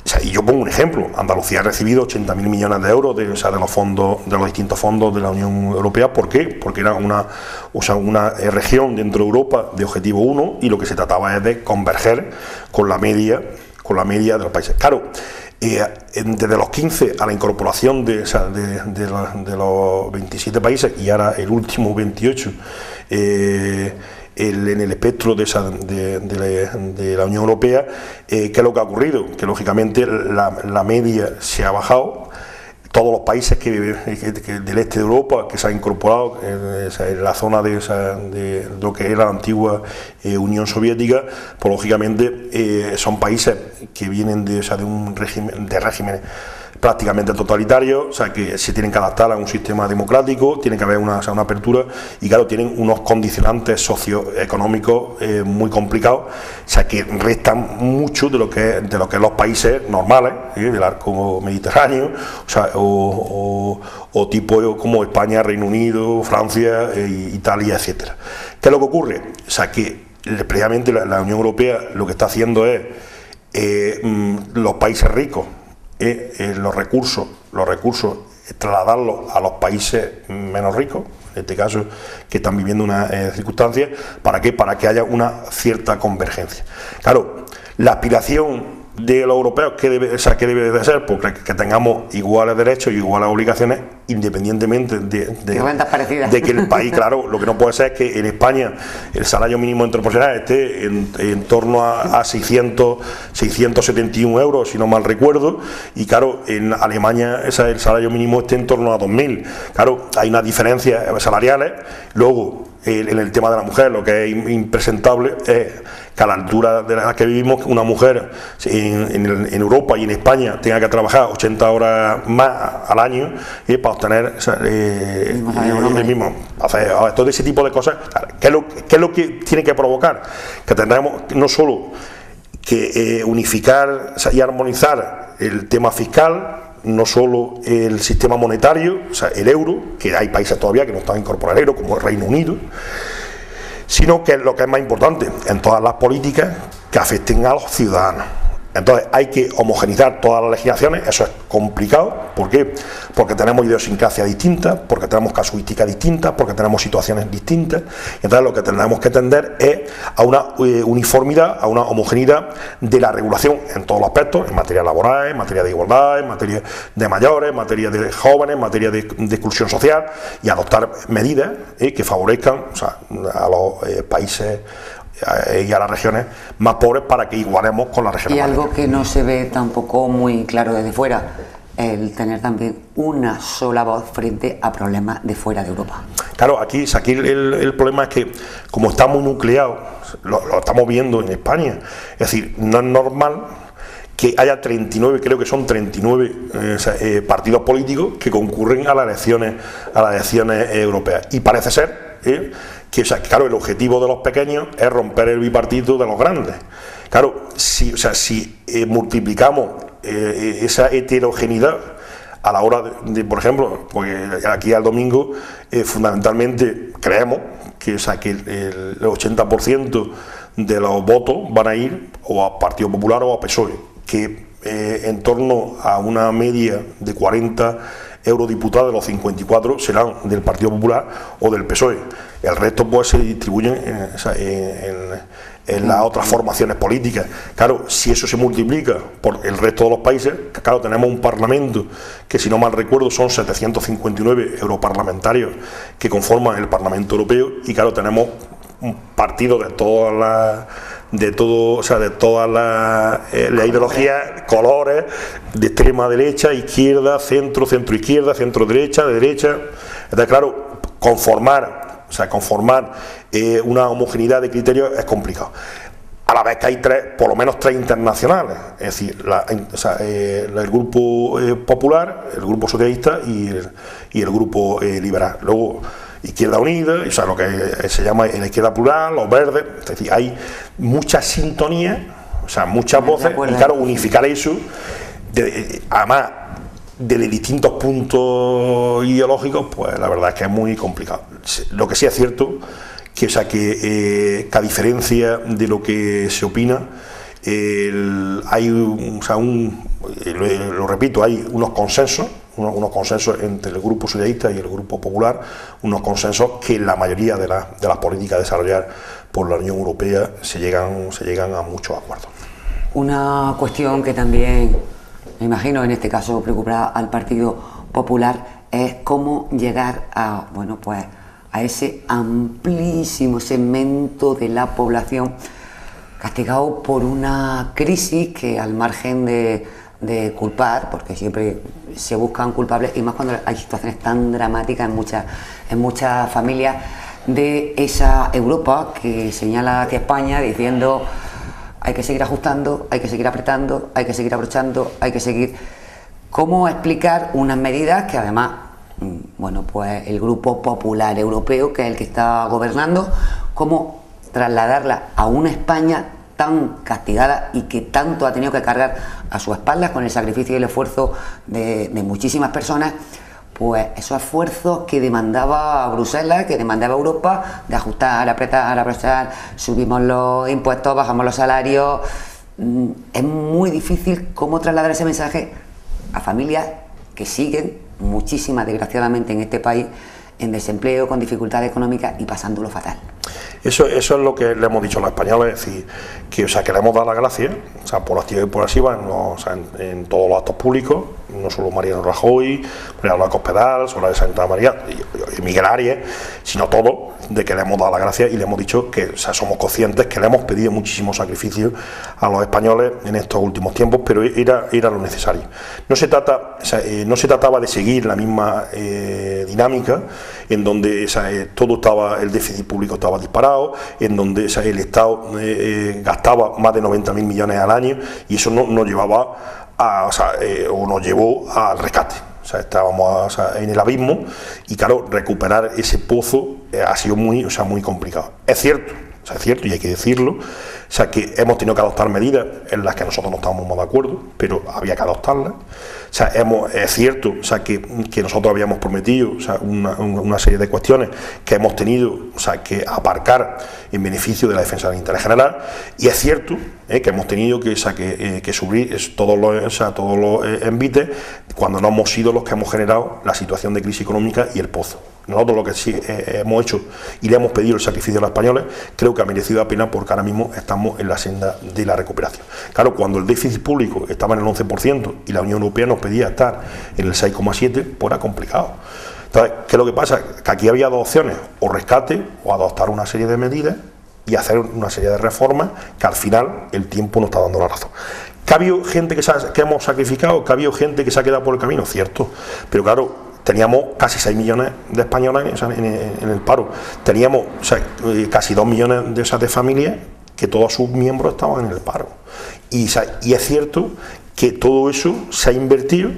O sea, y yo pongo un ejemplo: Andalucía ha recibido 80.000 millones de euros de los fondos, de los distintos fondos de la Unión Europea. ¿Por qué? Porque era una región dentro de Europa de objetivo 1, y lo que se trataba es de converger con la media de los países. Claro, desde los 15 a la incorporación de los 27 países, y ahora el último 28, en el espectro de la Unión Europea, ¿qué es lo que ha ocurrido? Que lógicamente la media se ha bajado. Todos los países del este de Europa que se han incorporado en la zona de lo que era la antigua Unión Soviética, pues lógicamente son países que vienen de un régimen prácticamente totalitario, o sea, que se tienen que adaptar a un sistema democrático, tiene que haber una apertura, y claro, tienen unos condicionantes socioeconómicos muy complicados, o sea, que restan mucho de lo que es los países normales, del arco mediterráneo, o sea, o tipo como España, Reino Unido, Francia, Italia, etcétera. ¿Qué es lo que ocurre? O sea, que previamente la Unión Europea lo que está haciendo es los países ricos, los recursos trasladarlos a los países menos ricos, en este caso, que están viviendo unas circunstancias. ¿Para qué? Para que haya una cierta convergencia. Claro, la aspiración de los europeos, ¿qué debe de ser? Pues que tengamos iguales derechos y iguales obligaciones, independientemente de que el país, claro, lo que no puede ser es que en España el salario mínimo interprofesional esté en torno a 671 euros, si no mal recuerdo, y claro, en Alemania el salario mínimo esté en torno a 2.000. Claro, hay unas diferencias salariales. Luego, en el tema de la mujer, lo que es impresentable es que a la altura de la que vivimos, una mujer en Europa y en España tenga que trabajar 80 horas más al año para obtener el mismo. Todo ese tipo de cosas, ¿qué es lo que tiene que provocar? Que tendremos no solo que unificar y armonizar el tema fiscal, no solo el sistema monetario, o sea, el euro, que hay países todavía que no están incorporados al euro, como el Reino Unido, sino que lo que es más importante, en todas las políticas que afecten a los ciudadanos. Entonces hay que homogeneizar todas las legislaciones, eso es complicado. ¿Por qué? Porque tenemos idiosincrasias distintas, porque tenemos casuísticas distintas, porque tenemos situaciones distintas. Entonces lo que tenemos que tender es a una uniformidad, a una homogeneidad de la regulación en todos los aspectos, en materia laboral, en materia de igualdad, en materia de mayores, en materia de jóvenes, en materia de exclusión social, y adoptar medidas que favorezcan, o sea, a los países y a las regiones más pobres, para que igualemos con las regiones y más algo ricas. que no se ve tampoco muy claro desde fuera, el tener también una sola voz frente a problemas de fuera de Europa. Claro, aquí el problema es que, como está muy nucleado, lo estamos viendo en España, es decir, no es normal que haya 39, creo que son 39 partidos políticos que concurren a las elecciones europeas, y parece ser que, o sea, claro, el objetivo de los pequeños es romper el bipartito de los grandes. Claro, si multiplicamos esa heterogeneidad a la hora de, por ejemplo, porque aquí al domingo fundamentalmente creemos que, o sea, que el 80% de los votos van a ir o a Partido Popular o a PSOE, que en torno a una media de 40 eurodiputados de los 54 serán del Partido Popular o del PSOE. El resto pues se distribuyen en las otras formaciones políticas. Claro, si eso se multiplica por el resto de los países, claro, tenemos un Parlamento que, si no mal recuerdo, son 759 europarlamentarios que conforman el Parlamento Europeo, y claro, tenemos un partido de todas las ideologías, colores, de extrema derecha, izquierda, centro, centro izquierda, centro derecha, de derecha. Entonces, claro, conformar una homogeneidad de criterios es complicado. A la vez que hay por lo menos tres internacionales, es decir, el grupo popular, el grupo socialista y el grupo liberal. Luego, Izquierda Unida, o sea, lo que se llama la izquierda plural, los verdes, es decir, hay mucha sintonía, o sea, muchas voces, y claro, unificar eso, además de distintos puntos ideológicos, pues la verdad es que es muy complicado. Lo que sí es cierto, que, o sea, que a diferencia de lo que se opina, hay lo repito, hay unos consensos entre el grupo socialista y el grupo popular, unos consensos que en la mayoría de las políticas a desarrollar por la Unión Europea se llegan a muchos acuerdos. Una cuestión que también, me imagino, en este caso preocupará al Partido Popular, es cómo llegar a ese amplísimo segmento de la población castigado por una crisis que, al margen de culpar, porque siempre se buscan culpables, y más cuando hay situaciones tan dramáticas en muchas familias, de esa Europa que señala que España, diciendo hay que seguir ajustando, hay que seguir apretando, hay que seguir abrochando, hay que seguir. ¿Cómo explicar unas medidas que además, pues el Grupo Popular Europeo, que es el que está gobernando, cómo trasladarlas a una España tan castigada y que tanto ha tenido que cargar a sus espaldas, con el sacrificio y el esfuerzo de muchísimas personas, pues esos esfuerzos que demandaba Bruselas, que demandaba Europa, de ajustar, apretar, abrochar, subimos los impuestos, bajamos los salarios? Es muy difícil cómo trasladar ese mensaje a familias que siguen, muchísimas desgraciadamente en este país, en desempleo, con dificultades económicas y pasándolo fatal. Eso es lo que le hemos dicho a los españoles, es decir, que, o sea, que le hemos dado las gracias, o sea, por activa y por pasiva, en todos los actos públicos, no solo Mariano Rajoy, María Cospedal, Soledad de Santa María y Miguel Arias, sino todo, de que le hemos dado las gracias y le hemos dicho que, o sea, somos conscientes que le hemos pedido muchísimos sacrificios a los españoles en estos últimos tiempos, pero era lo necesario. No se trataba de seguir la misma dinámica en donde, o sea, todo estaba, el déficit público estaba disparado, en donde, o sea, el Estado gastaba más de 90.000 millones al año, y eso no llevaba a, o nos llevó al rescate. O sea, estábamos en el abismo, y claro, recuperar ese pozo ha sido muy complicado. Es cierto y hay que decirlo, o sea, que hemos tenido que adoptar medidas en las que nosotros no estábamos muy de acuerdo, pero había que adoptarlas. O sea, es cierto, o sea, que nosotros habíamos prometido, o sea, una serie de cuestiones que hemos tenido, o sea, que aparcar en beneficio de la defensa del interés general, y es cierto que hemos tenido que subir todos los envites cuando no hemos sido los que hemos generado la situación de crisis económica y el pozo. Nosotros lo que sí hemos hecho y le hemos pedido el sacrificio a los españoles, creo que ha merecido la pena, porque ahora mismo estamos en la senda de la recuperación. Claro, cuando el déficit público estaba en el 11% y la Unión Europea nos pedía estar en el 6,7%, pues era complicado. Entonces, ¿qué es lo que pasa? Que aquí había dos opciones: o rescate, o adoptar una serie de medidas y hacer una serie de reformas que al final el tiempo nos está dando la razón. ¿Que ha habido gente que hemos sacrificado? ¿Que ha habido gente que se ha quedado por el camino? Cierto, pero claro, teníamos casi 6 millones de españoles en el paro, teníamos, o sea, casi 2 millones de familias que todos sus miembros estaban en el paro, y es cierto que todo eso se ha invertido,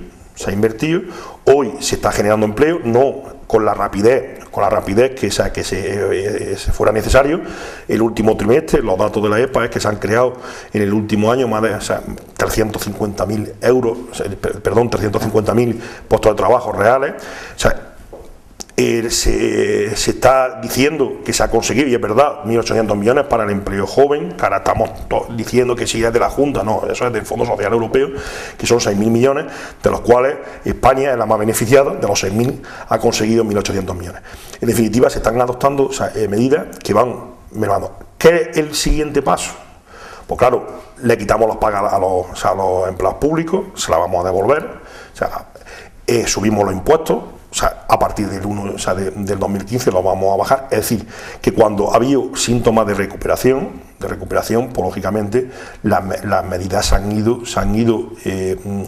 hoy se está generando empleo, no con la rapidez que se fuera necesario. El último trimestre, los datos de la EPA es que se han creado en el último año más de 350.000 puestos de trabajo reales. O sea, se está diciendo que se ha conseguido, y es verdad, 1.800 millones para el empleo joven, que ahora estamos diciendo que si es de la Junta, no, eso es del Fondo Social Europeo, que son 6.000 millones, de los cuales España es la más beneficiada. De los 6.000 ha conseguido 1.800 millones. En definitiva, se están adoptando, o sea, medidas que van mermando. ¿Qué es el siguiente paso? Pues claro, le quitamos las pagas a los empleados públicos, se las vamos a devolver, o sea, subimos los impuestos. O sea, a partir del del 2015 lo vamos a bajar. Es decir, que cuando ha habido síntomas de recuperación, pues lógicamente las medidas se han ido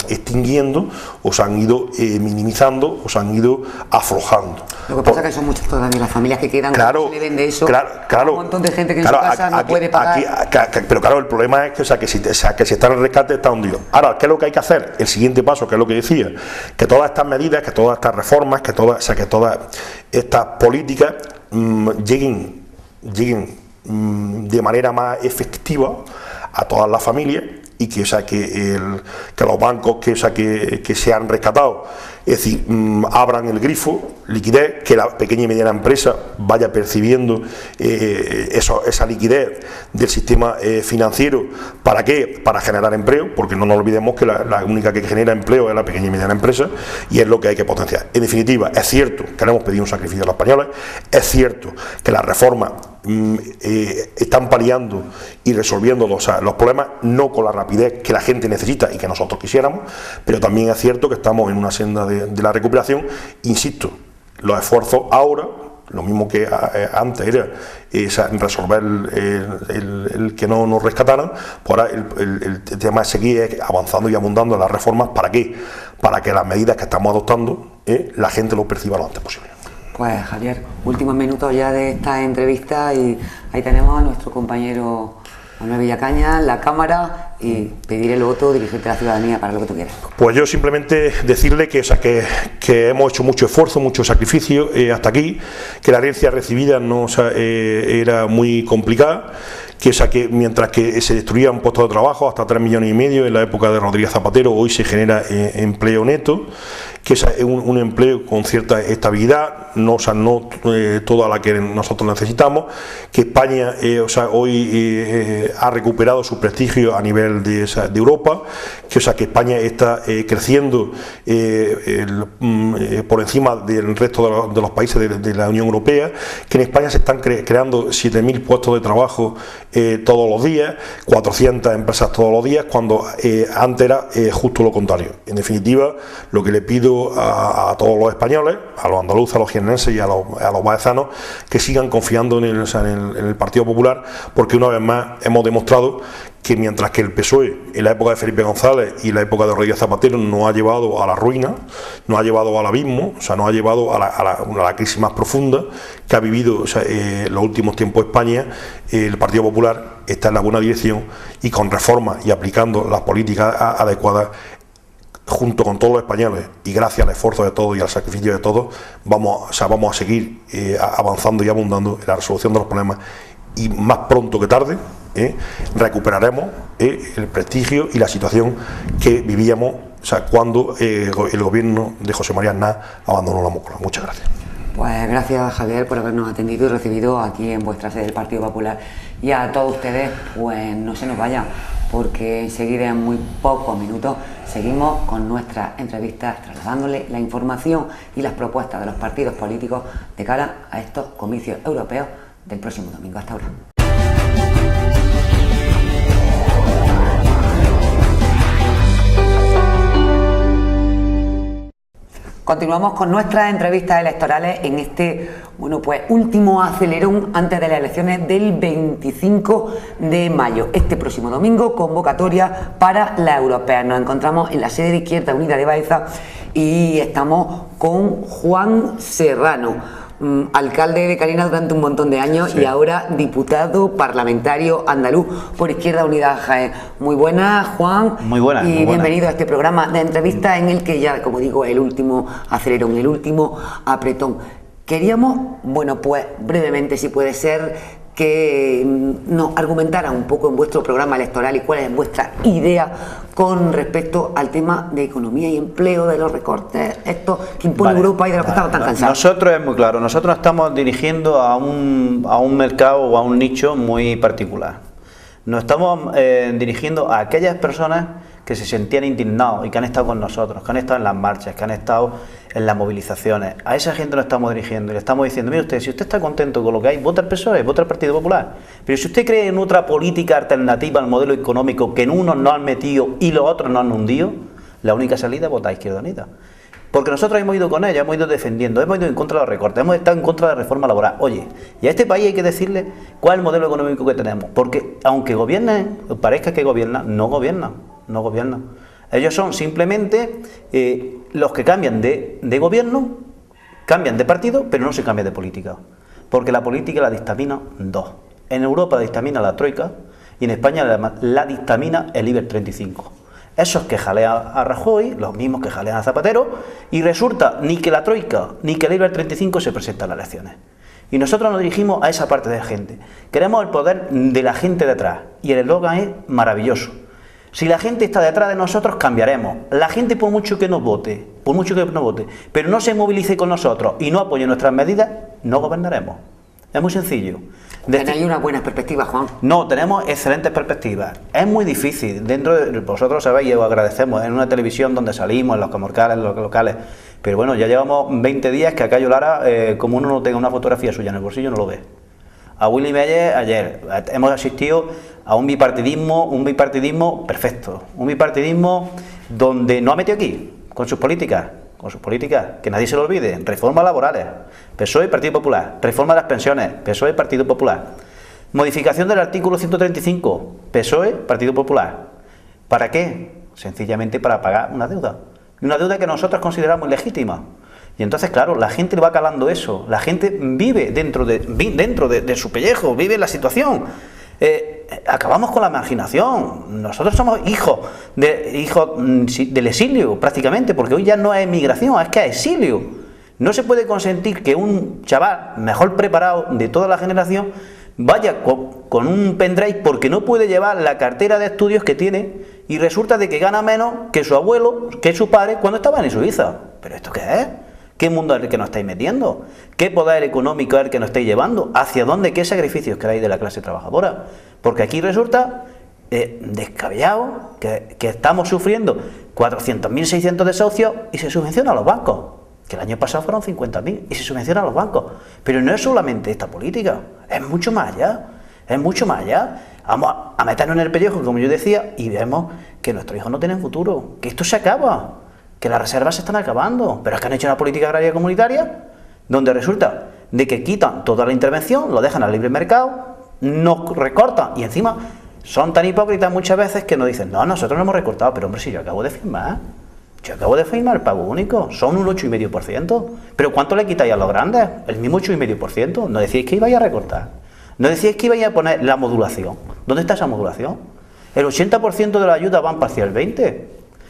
extinguiendo, o se han ido minimizando, o se han ido aflojando. Lo que pasa es que son muchas todavía las familias que quedan, claro, que se deben de eso, claro, un montón de gente que en su casa no puede pagar. Pero claro, el problema es que, que si está en el rescate, está hundido. Ahora, ¿qué es lo que hay que hacer? El siguiente paso, que es lo que decía, que todas estas medidas, que todas estas reformas, que todas estas políticas lleguen de manera más efectiva a todas las familias, y que los bancos que se han rescatado, es decir, abran el grifo, liquidez, que la pequeña y mediana empresa vaya percibiendo esa liquidez del sistema financiero. ¿Para qué? Para generar empleo, porque no nos olvidemos que la única que genera empleo es la pequeña y mediana empresa, y es lo que hay que potenciar. En definitiva, es cierto que le hemos pedido un sacrificio a los españoles, es cierto que las reformas están paliando y resolviendo los problemas, no con la rapidez que la gente necesita y que nosotros quisiéramos, pero también es cierto que estamos en una senda de la recuperación. Insisto, los esfuerzos ahora, lo mismo que antes era resolver el que no nos rescataran, pues ahora el tema es seguir avanzando y abundando en las reformas. ¿Para qué? Para que las medidas que estamos adoptando la gente lo perciba lo antes posible. Pues Javier, últimos minutos ya de esta entrevista, y ahí tenemos a nuestro compañero Manuel Villacaña, la cámara, y pedir el voto, dirigirte a la ciudadanía para lo que tú quieras. Pues yo simplemente decirle que hemos hecho mucho esfuerzo, mucho sacrificio hasta aquí, que la herencia recibida era muy complicada, que mientras que se destruían puestos de trabajo hasta 3,5 millones en la época de Rodríguez Zapatero, hoy se genera empleo neto, que es un empleo con cierta estabilidad, no toda la que nosotros necesitamos, que España hoy ha recuperado su prestigio a nivel de Europa, que España está creciendo por encima del resto de los países de la Unión Europea, que en España se están creando 7.000 puestos de trabajo todos los días, 400 empresas todos los días, cuando antes era justo lo contrario. En definitiva, lo que le pido invito a todos los españoles, a los andaluces, a los jiennenses y a los baezanos, que sigan confiando en el Partido Popular, porque una vez más hemos demostrado que mientras que el PSOE en la época de Felipe González y la época de Rodríguez Zapatero nos ha llevado a la ruina, nos ha llevado al abismo, o sea, nos ha llevado a la crisis más profunda que ha vivido los últimos tiempos España, el Partido Popular está en la buena dirección y con reformas y aplicando las políticas adecuadas, junto con todos los españoles y gracias al esfuerzo de todos y al sacrificio de todos, vamos a seguir avanzando y abundando en la resolución de los problemas, y más pronto que tarde recuperaremos el prestigio y la situación que vivíamos cuando el gobierno de José María Aznar abandonó la Moncloa. Muchas gracias. Pues gracias, Javier, por habernos atendido y recibido aquí en vuestra sede del Partido Popular. Y a todos ustedes, pues no se nos vayan, porque enseguida, en muy pocos minutos, seguimos con nuestras entrevistas, trasladándole la información y las propuestas de los partidos políticos de cara a estos comicios europeos del próximo domingo. Hasta ahora. Continuamos con nuestras entrevistas electorales en este, último acelerón antes de las elecciones del 25 de mayo. Este próximo domingo, convocatoria para la europea. Nos encontramos en la sede de Izquierda Unida de Baeza y estamos con Juan Serrano, alcalde de Carinas durante un montón de años, sí, y ahora diputado parlamentario andaluz por Izquierda Unida Jaén. Muy buenas, Juan. Muy buenas. Y bienvenido a este programa de entrevistas en el que ya, como digo, el último acelerón, el último apretón. Queríamos, brevemente, si puede ser, que nos argumentara un poco en vuestro programa electoral y cuál es vuestra idea con respecto al tema de economía y empleo, de los recortes, estos que impone Europa y de los que estamos tan cansados. Nosotros es muy claro, nosotros nos estamos dirigiendo a un mercado o a un nicho muy particular. Nos estamos dirigiendo a aquellas personas que se sentían indignados y que han estado con nosotros, que han estado en las marchas, que han estado en las movilizaciones. A esa gente nos estamos dirigiendo y le estamos diciendo: mire usted, si usted está contento con lo que hay, vota al PSOE, vota al Partido Popular. Pero si usted cree en otra política alternativa al modelo económico que en unos no han metido y los otros no han hundido, la única salida es votar a Izquierda Unida. Porque nosotros hemos ido con ella, hemos ido defendiendo, hemos ido en contra de los recortes, hemos estado en contra de la reforma laboral. Oye, y a este país hay que decirle cuál es el modelo económico que tenemos, porque aunque gobiernen, parezca que gobiernan, no gobiernan. Ellos son simplemente los que cambian de gobierno, cambian de partido, pero no se cambia de política. Porque la política la dictamina dos. En Europa la dictamina la Troika y en España la dictamina el IBEX 35. Esos que jalean a Rajoy, los mismos que jalean a Zapatero, y resulta ni que la Troika ni que el IBEX 35 se presentan a las elecciones. Y nosotros nos dirigimos a esa parte de la gente. Queremos el poder de la gente detrás. Y el eslogan es maravilloso. Si la gente está detrás de nosotros, cambiaremos. La gente, por mucho que nos vote, pero no se movilice con nosotros y no apoye nuestras medidas, no gobernaremos. Es muy sencillo. ¿Tenéis una buena perspectiva, Juan? No, tenemos excelentes perspectivas. Es muy difícil. Vosotros sabéis y os agradecemos, en una televisión donde salimos, en los comarcales, en los locales. Pero bueno, ya llevamos 20 días que a Cayo Lara, como uno no tenga una fotografía suya en el bolsillo, no lo ve. A Willy Meyer ayer hemos asistido a un bipartidismo perfecto, un bipartidismo donde no ha metido aquí con sus políticas, que nadie se lo olvide: reformas laborales, PSOE, Partido Popular; reforma de las pensiones, PSOE, Partido Popular; modificación del artículo 135, PSOE, Partido Popular. ¿Para qué? Sencillamente para pagar una deuda que nosotros consideramos legítima. Y entonces, claro, la gente le va calando eso, la gente vive dentro de su pellejo, vive la situación. Acabamos con la marginación. Nosotros somos hijos del exilio, prácticamente, porque hoy ya no es migración, es que es exilio. No se puede consentir que un chaval mejor preparado de toda la generación vaya con un pendrive porque no puede llevar la cartera de estudios que tiene y resulta de que gana menos que su abuelo, que su padre cuando estaba en Suiza. ¿Pero esto qué es? ¿Qué mundo es el que nos estáis metiendo? ¿Qué poder económico es el que nos estáis llevando? ¿Hacia dónde? ¿Qué sacrificios queráis de la clase trabajadora? Porque aquí resulta descabellado que estamos sufriendo 400.000, 600 desahucios y se subvenciona a los bancos, que el año pasado fueron 50.000 y se subvenciona a los bancos. Pero no es solamente esta política, es mucho más allá, Vamos a meternos en el pellejo, como yo decía, y vemos que nuestros hijos no tienen futuro, que esto se acaba. que las reservas se están acabando, pero es que han hecho una política agraria comunitaria donde resulta de que quitan toda la intervención, lo dejan al libre mercado, no recortan y encima son tan hipócritas muchas veces que nos dicen, no, nosotros no hemos recortado, pero hombre, si yo acabo de firmar el pago único, son un 8,5%, pero ¿cuánto le quitáis a los grandes? El mismo 8,5%, no decíais que ibais a recortar, no decíais que ibais a poner la modulación. ¿Dónde está esa modulación? El 80% de la ayuda van hacia el 20%.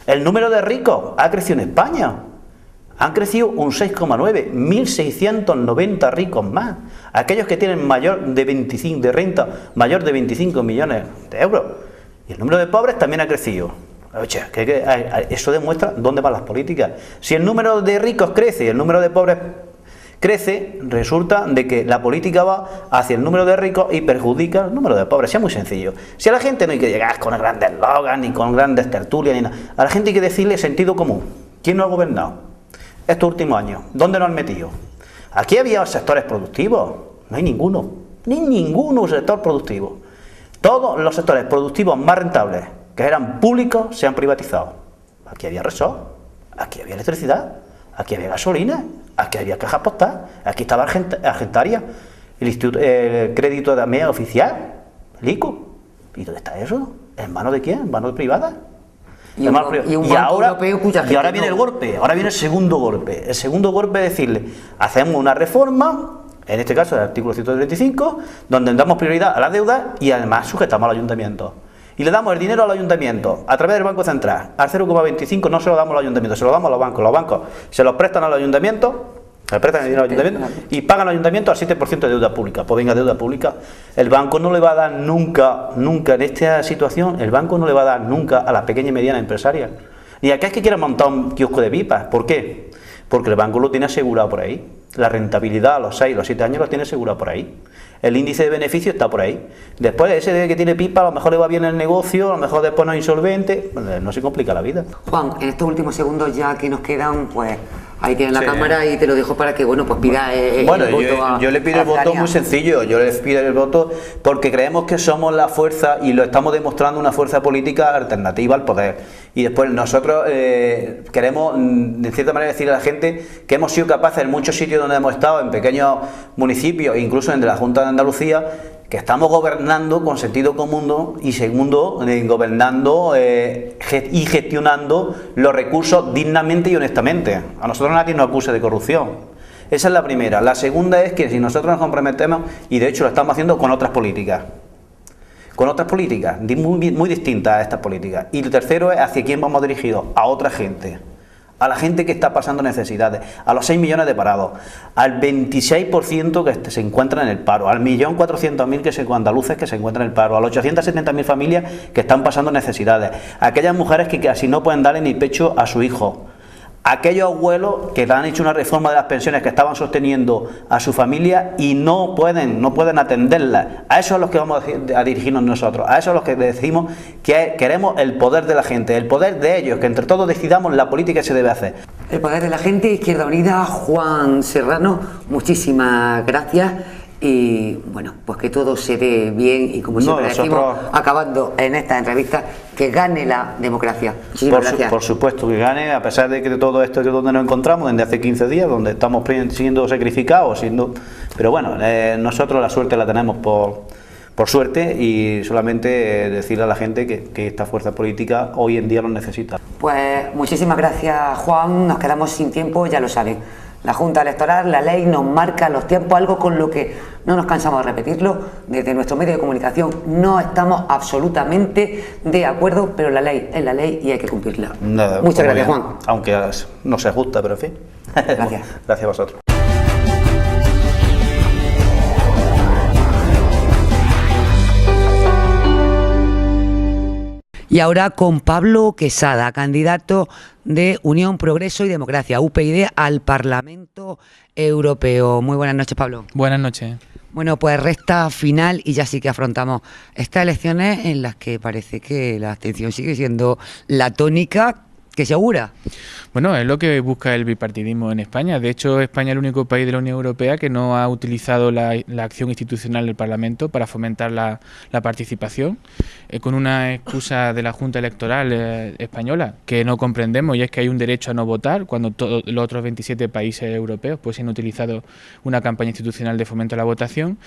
El número de ricos ha crecido en España. Han crecido un 6,9, 1.690 ricos más. Aquellos que tienen de renta mayor de 25 millones de euros. Y el número de pobres también ha crecido. Oye, eso demuestra dónde van las políticas. Si el número de ricos crece y el número de pobres crece, resulta de que la política va hacia el número de ricos y perjudica el número de pobres. Es muy sencillo. Si a la gente no hay que llegar con grandes eslogans ni con grandes tertulias ni nada, a la gente hay que decirle sentido común. ¿Quién no ha gobernado estos últimos años? ¿Dónde nos han metido? Aquí había sectores productivos. No hay ninguno. Ni ningún sector productivo. Todos los sectores productivos más rentables que eran públicos se han privatizado. Aquí había Repsol, aquí había electricidad, aquí había gasolina, aquí había cajas postales, aquí estaba Argentaria, el crédito de AMEA oficial, el ICO. ¿Y dónde está eso? ¿En manos de quién? ¿En manos privadas? Y ahora viene el golpe, ahora viene el segundo golpe. El segundo golpe es decirle, hacemos una reforma, en este caso el artículo 135, donde damos prioridad a la deuda y además sujetamos al ayuntamiento. Y le damos el dinero al ayuntamiento a través del Banco Central. Al 0,25 no se lo damos al ayuntamiento, se lo damos a los bancos. Los bancos se los prestan al ayuntamiento, le prestan el dinero al ayuntamiento y pagan al ayuntamiento al 7% de deuda pública. Pues venga, deuda pública. El banco no le va a dar nunca en esta situación, el banco no le va a dar nunca a la pequeña y mediana empresaria. Ni a aquel que quiera montar un kiosco de pipas. ¿Por qué? Porque el banco lo tiene asegurado por ahí. La rentabilidad a los 6, los 7 años lo tiene asegurado por ahí. El índice de beneficio está por ahí. Después ese que tiene pipa, a lo mejor le va bien el negocio, a lo mejor después no es insolvente, no se complica la vida. Juan, en estos últimos segundos ya que nos quedan, pues ahí tienes la cámara y te lo dejo para que, bueno, pues pida el voto yo le pido el voto muy sencillo, yo le pido el voto porque creemos que somos la fuerza y lo estamos demostrando, una fuerza política alternativa al poder. Y después nosotros queremos, de cierta manera, decirle a la gente que hemos sido capaces en muchos sitios donde hemos estado, en pequeños municipios, incluso en la Junta de Andalucía, que estamos gobernando con sentido común, ¿no? Y segundo, gobernando y gestionando los recursos dignamente y honestamente. A nosotros nadie nos acusa de corrupción. Esa es la primera. La segunda es que si nosotros nos comprometemos, y de hecho lo estamos haciendo con otras políticas muy distintas a estas políticas. Y lo tercero es hacia quién vamos dirigidos, a otra gente. A la gente que está pasando necesidades, a los 6 millones de parados, al 26% que se encuentran en el paro, al 1.400.000 andaluces que se encuentran en el paro, a las 870.000 familias que están pasando necesidades, a aquellas mujeres que casi no pueden darle ni pecho a su hijo, a aquellos abuelos que han hecho una reforma de las pensiones que estaban sosteniendo a su familia y no pueden atenderlas. A eso es a los que vamos a dirigirnos nosotros, a eso es a los que decimos que queremos el poder de la gente, el poder de ellos, que entre todos decidamos la política que se debe hacer. El poder de la gente, Izquierda Unida, Juan Serrano, muchísimas gracias. Y bueno, pues que todo se dé bien y como siempre decimos, acabando en esta entrevista, que gane la democracia. Muchísimas gracias. Por supuesto que gane, a pesar de que de todo esto que es donde nos encontramos, desde hace 15 días, donde estamos siendo sacrificados, pero bueno, nosotros la suerte la tenemos por suerte y solamente decirle a la gente que esta fuerza política hoy en día lo necesita. Pues muchísimas gracias, Juan, nos quedamos sin tiempo, ya lo saben. La Junta Electoral, la ley nos marca los tiempos, algo con lo que no nos cansamos de repetirlo. Desde nuestro medio de comunicación no estamos absolutamente de acuerdo, pero la ley es la ley y hay que cumplirla. Muchas gracias, Juan. Aunque no se ajusta, pero en fin. Gracias. Gracias a vosotros. Y ahora con Pablo Quesada, candidato de Unión, Progreso y Democracia, UPyD, al Parlamento Europeo. Muy buenas noches, Pablo. Buenas noches. Bueno, pues recta final y ya sí que afrontamos estas elecciones en las que parece que la abstención sigue siendo la tónica ¿Qué se augura? Bueno, es lo que busca el bipartidismo en España. De hecho, España es el único país de la Unión Europea que no ha utilizado la acción institucional del Parlamento para fomentar la participación, con una excusa de la Junta Electoral española que no comprendemos, y es que hay un derecho a no votar cuando todos los otros 27 países europeos pues han utilizado una campaña institucional de fomento a la votación.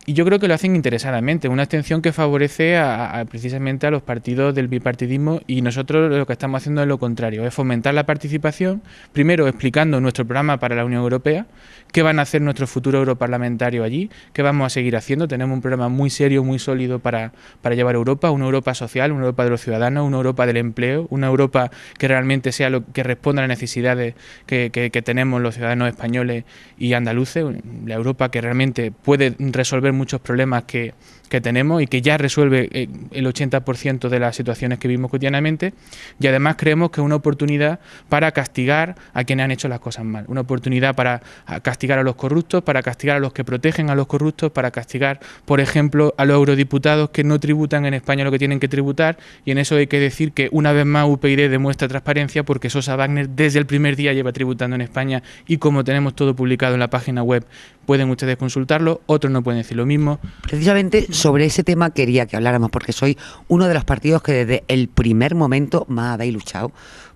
Y yo creo que lo hacen interesadamente, una abstención que favorece precisamente a los partidos del bipartidismo, y nosotros lo que estamos haciendo es lo contrario, es fomentar la participación, primero explicando nuestro programa para la Unión Europea, qué van a hacer nuestros futuros europarlamentarios allí, qué vamos a seguir haciendo. Tenemos un programa muy serio, muy sólido para llevar a Europa, una Europa social, una Europa de los ciudadanos, una Europa del empleo, una Europa que realmente sea lo que responda a las necesidades que tenemos los ciudadanos españoles y andaluces, la Europa que realmente puede resolver muchos problemas que tenemos y que ya resuelve el 80% de las situaciones que vivimos cotidianamente, y además creemos que es una oportunidad para castigar a quienes han hecho las cosas mal, una oportunidad para castigar a los corruptos, para castigar a los que protegen a los corruptos, para castigar, por ejemplo, a los eurodiputados que no tributan en España lo que tienen que tributar, y en eso hay que decir que una vez más UPyD demuestra transparencia, porque Sosa Wagner desde el primer día lleva tributando en España, y como tenemos todo publicado en la página web, pueden ustedes consultarlo, otros no pueden decir lo mismo. Precisamente sobre ese tema quería que habláramos, porque soy uno de los partidos que desde el primer momento más habéis luchado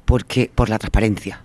por la transparencia.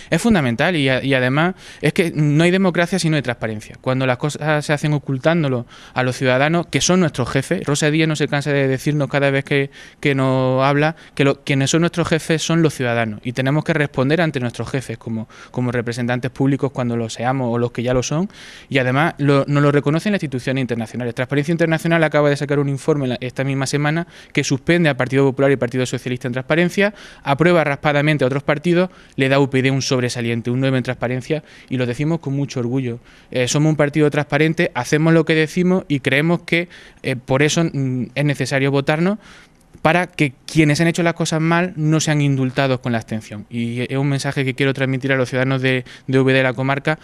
Es fundamental, y además es que no hay democracia si no hay transparencia. Cuando las cosas se hacen ocultándolo a los ciudadanos, que son nuestros jefes, Rosa Díez no se cansa de decirnos cada vez que nos habla que quienes son nuestros jefes son los ciudadanos, y tenemos que responder ante nuestros jefes como representantes públicos cuando lo seamos o los que ya lo son, y además nos lo reconocen las instituciones internacionales. Transparencia Internacional acaba de sacar un informe esta misma semana que suspende al Partido Popular y al Partido Socialista en transparencia, aprueba raspadamente a otros partidos, le da a UPyD un sobresaliente, un 9 en transparencia, y lo decimos con mucho orgullo. Somos un partido transparente, hacemos lo que decimos, y creemos que por eso es necesario votarnos, para que quienes han hecho las cosas mal no sean indultados con la abstención. Y es un mensaje que quiero transmitir a los ciudadanos de UV de la comarca.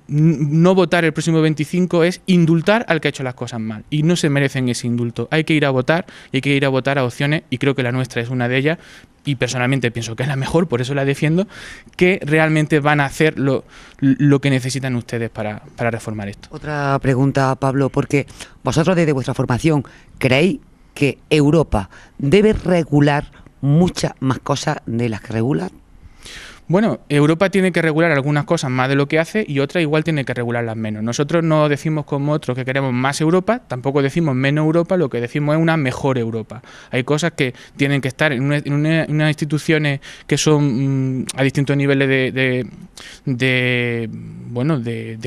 No votar el próximo 25 es indultar al que ha hecho las cosas mal, y no se merecen ese indulto. Hay que ir a votar, y hay que ir a votar a opciones, y creo que la nuestra es una de ellas, y personalmente pienso que es la mejor, por eso la defiendo, que realmente van a hacer lo que necesitan ustedes para reformar esto. Otra pregunta, Pablo, porque vosotros desde vuestra formación creéis que Europa debe regular muchas más cosas de las que regula. Bueno, Europa tiene que regular algunas cosas más de lo que hace, y otras igual tiene que regularlas menos. Nosotros no decimos como otros que queremos más Europa, tampoco decimos menos Europa, lo que decimos es una mejor Europa. Hay cosas que tienen que estar en unas instituciones que son a distintos niveles de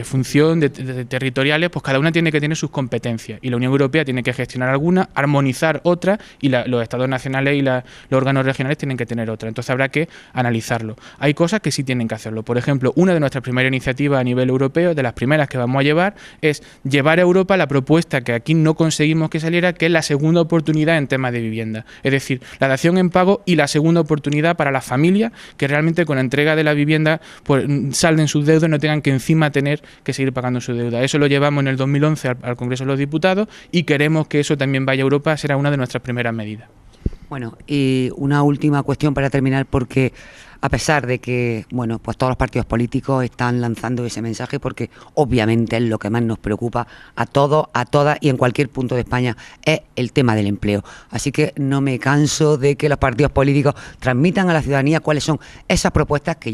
función, de territoriales, pues cada una tiene que tener sus competencias, y la Unión Europea tiene que gestionar algunas, armonizar otras, y los estados nacionales y los órganos regionales tienen que tener otras. Entonces habrá que analizarlo. Hay cosas que sí tienen que hacerlo. Por ejemplo, una de nuestras primeras iniciativas a nivel europeo, de las primeras que vamos a llevar, es llevar a Europa la propuesta que aquí no conseguimos que saliera, que es la segunda oportunidad en temas de vivienda. Es decir, la dación en pago y la segunda oportunidad para las familias que realmente con la entrega de la vivienda pues salden sus deudas y no tengan que encima tener que seguir pagando su deuda. Eso lo llevamos en el 2011 al Congreso de los Diputados, y queremos que eso también vaya a Europa, será una de nuestras primeras medidas. Bueno, y una última cuestión para terminar, porque a pesar de que, bueno, pues todos los partidos políticos están lanzando ese mensaje, porque obviamente es lo que más nos preocupa a todos, a todas y en cualquier punto de España, es el tema del empleo. Así que no me canso de que los partidos políticos transmitan a la ciudadanía cuáles son esas propuestas que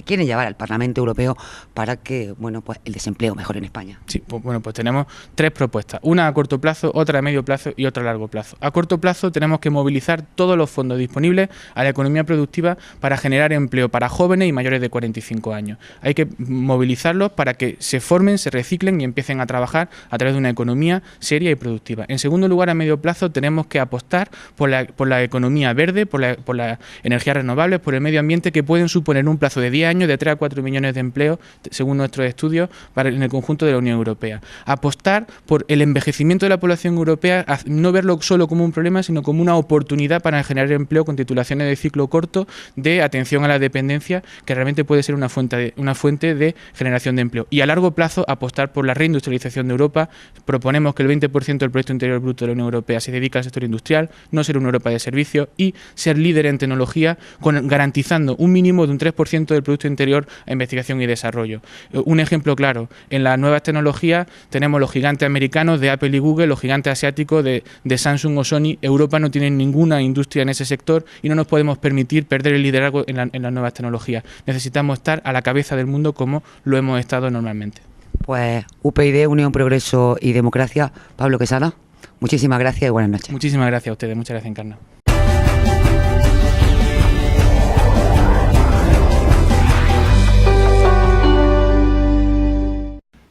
quieren llevar al Parlamento Europeo para que, bueno, pues el desempleo mejore en España. Sí, pues tenemos tres propuestas, una a corto plazo, otra a medio plazo y otra a largo plazo. A corto plazo tenemos que movilizar todos los fondos disponibles a la economía productiva para generar empleo para jóvenes y mayores de 45 años. Hay que movilizarlos para que se formen, se reciclen y empiecen a trabajar a través de una economía seria y productiva. En segundo lugar, a medio plazo tenemos que apostar por la economía verde, por las energías renovables, por el medio ambiente, que pueden suponer un plazo de 10 años de 3 a 4 millones de empleos, según nuestros estudios, en el conjunto de la Unión Europea. Apostar por el envejecimiento de la población europea, no verlo solo como un problema, sino como una oportunidad para generar empleo con titulaciones de ciclo corto, de atención reducción a la dependencia, que realmente puede ser una fuente de generación de empleo. Y a largo plazo apostar por la reindustrialización de Europa. Proponemos que el 20% del Producto Interior Bruto de la Unión Europea se dedique al sector industrial, no ser una Europa de servicios, y ser líder en tecnología, garantizando un mínimo de un 3% del Producto Interior a investigación y desarrollo. Un ejemplo claro, en las nuevas tecnologías tenemos los gigantes americanos de Apple y Google, los gigantes asiáticos de Samsung o Sony. Europa no tiene ninguna industria en ese sector y no nos podemos permitir perder el liderazgo en las nuevas tecnologías. Necesitamos estar a la cabeza del mundo como lo hemos estado normalmente. Pues UPyD, Unión, Progreso y Democracia, Pablo Quesada, muchísimas gracias y buenas noches. Muchísimas gracias a ustedes, muchas gracias, Encarna.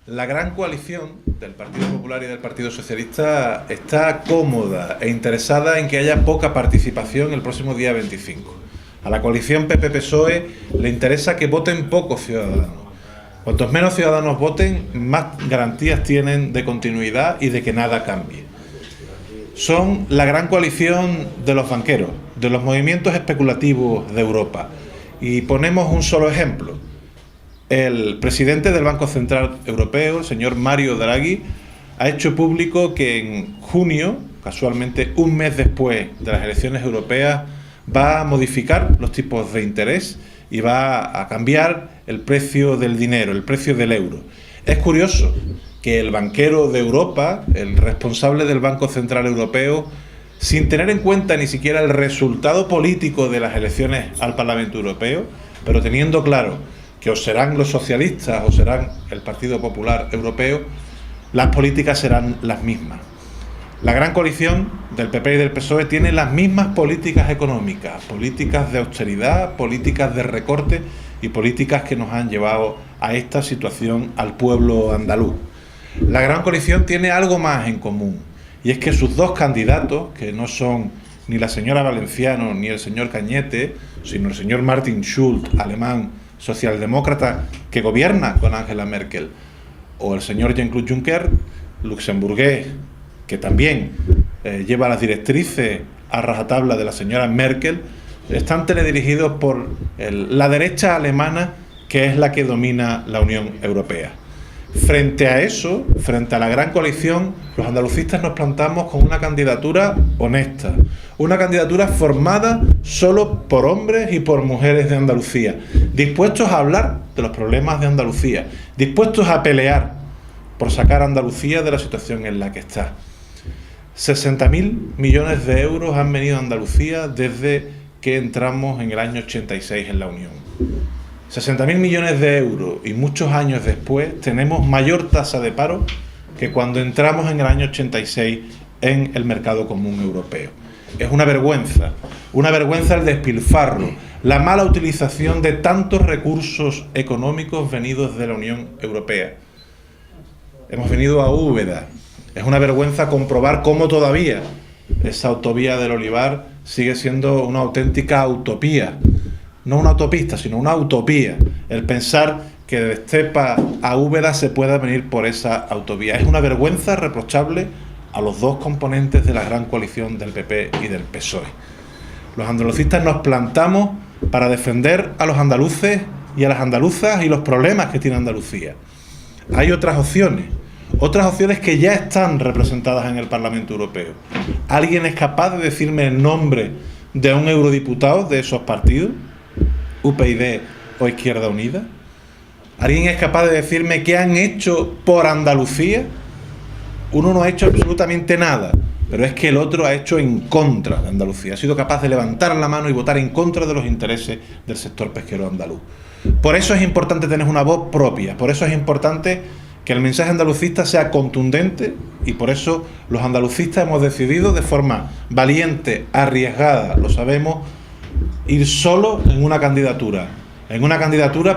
La gran coalición del Partido Popular y del Partido Socialista está cómoda e interesada en que haya poca participación el próximo día 25. A la coalición PP-PSOE le interesa que voten pocos ciudadanos. Cuantos menos ciudadanos voten, más garantías tienen de continuidad y de que nada cambie. Son la gran coalición de los banqueros, de los movimientos especulativos de Europa. Y ponemos un solo ejemplo. El presidente del Banco Central Europeo, el señor Mario Draghi, ha hecho público que en junio, casualmente un mes después de las elecciones europeas, va a modificar los tipos de interés y va a cambiar el precio del dinero, el precio del euro. Es curioso que el banquero de Europa, el responsable del Banco Central Europeo, sin tener en cuenta ni siquiera el resultado político de las elecciones al Parlamento Europeo, pero teniendo claro que o serán los socialistas o serán el Partido Popular Europeo, las políticas serán las mismas. La gran coalición del PP y del PSOE tiene las mismas políticas económicas, políticas de austeridad, políticas de recorte y políticas que nos han llevado a esta situación al pueblo andaluz. La gran coalición tiene algo más en común, y es que sus dos candidatos, que no son ni la señora Valenciano ni el señor Cañete, sino el señor Martin Schulz, alemán, socialdemócrata, que gobierna con Angela Merkel, o el señor Jean-Claude Juncker, luxemburgués, que también lleva las directrices a rajatabla de la señora Merkel, están teledirigidos por la derecha alemana, que es la que domina la Unión Europea. Frente a eso, frente a la gran coalición, los andalucistas nos plantamos con una candidatura honesta, una candidatura formada solo por hombres y por mujeres de Andalucía, dispuestos a hablar de los problemas de Andalucía, dispuestos a pelear por sacar a Andalucía de la situación en la que está. 60.000 millones de euros han venido a Andalucía desde que entramos en el año 86 en la Unión. 60.000 millones de euros y muchos años después tenemos mayor tasa de paro que cuando entramos en el año 86 en el mercado común europeo. Es una vergüenza el despilfarro, la mala utilización de tantos recursos económicos venidos de la Unión Europea. Hemos venido a Úbeda. Es una vergüenza comprobar cómo todavía esa autovía del Olivar sigue siendo una auténtica utopía. No una autopista, sino una utopía. El pensar que de Estepa a Úbeda se pueda venir por esa autovía. Es una vergüenza reprochable a los dos componentes de la gran coalición del PP y del PSOE. Los andalucistas nos plantamos para defender a los andaluces y a las andaluzas y los problemas que tiene Andalucía. Hay otras opciones que ya están representadas en el Parlamento Europeo. ¿Alguien es capaz de decirme el nombre de un eurodiputado de esos partidos? UPyD o Izquierda Unida. ¿Alguien es capaz de decirme qué han hecho por Andalucía? Uno no ha hecho absolutamente nada, pero es que el otro ha hecho en contra de Andalucía. Ha sido capaz de levantar la mano y votar en contra de los intereses del sector pesquero andaluz. Por eso es importante tener una voz propia, por eso es importante que el mensaje andalucista sea contundente, y por eso los andalucistas hemos decidido de forma valiente, arriesgada, lo sabemos, ir solo en una candidatura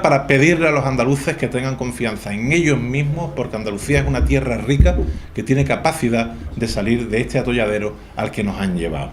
para pedirle a los andaluces que tengan confianza en ellos mismos, porque Andalucía es una tierra rica que tiene capacidad de salir de este atolladero al que nos han llevado.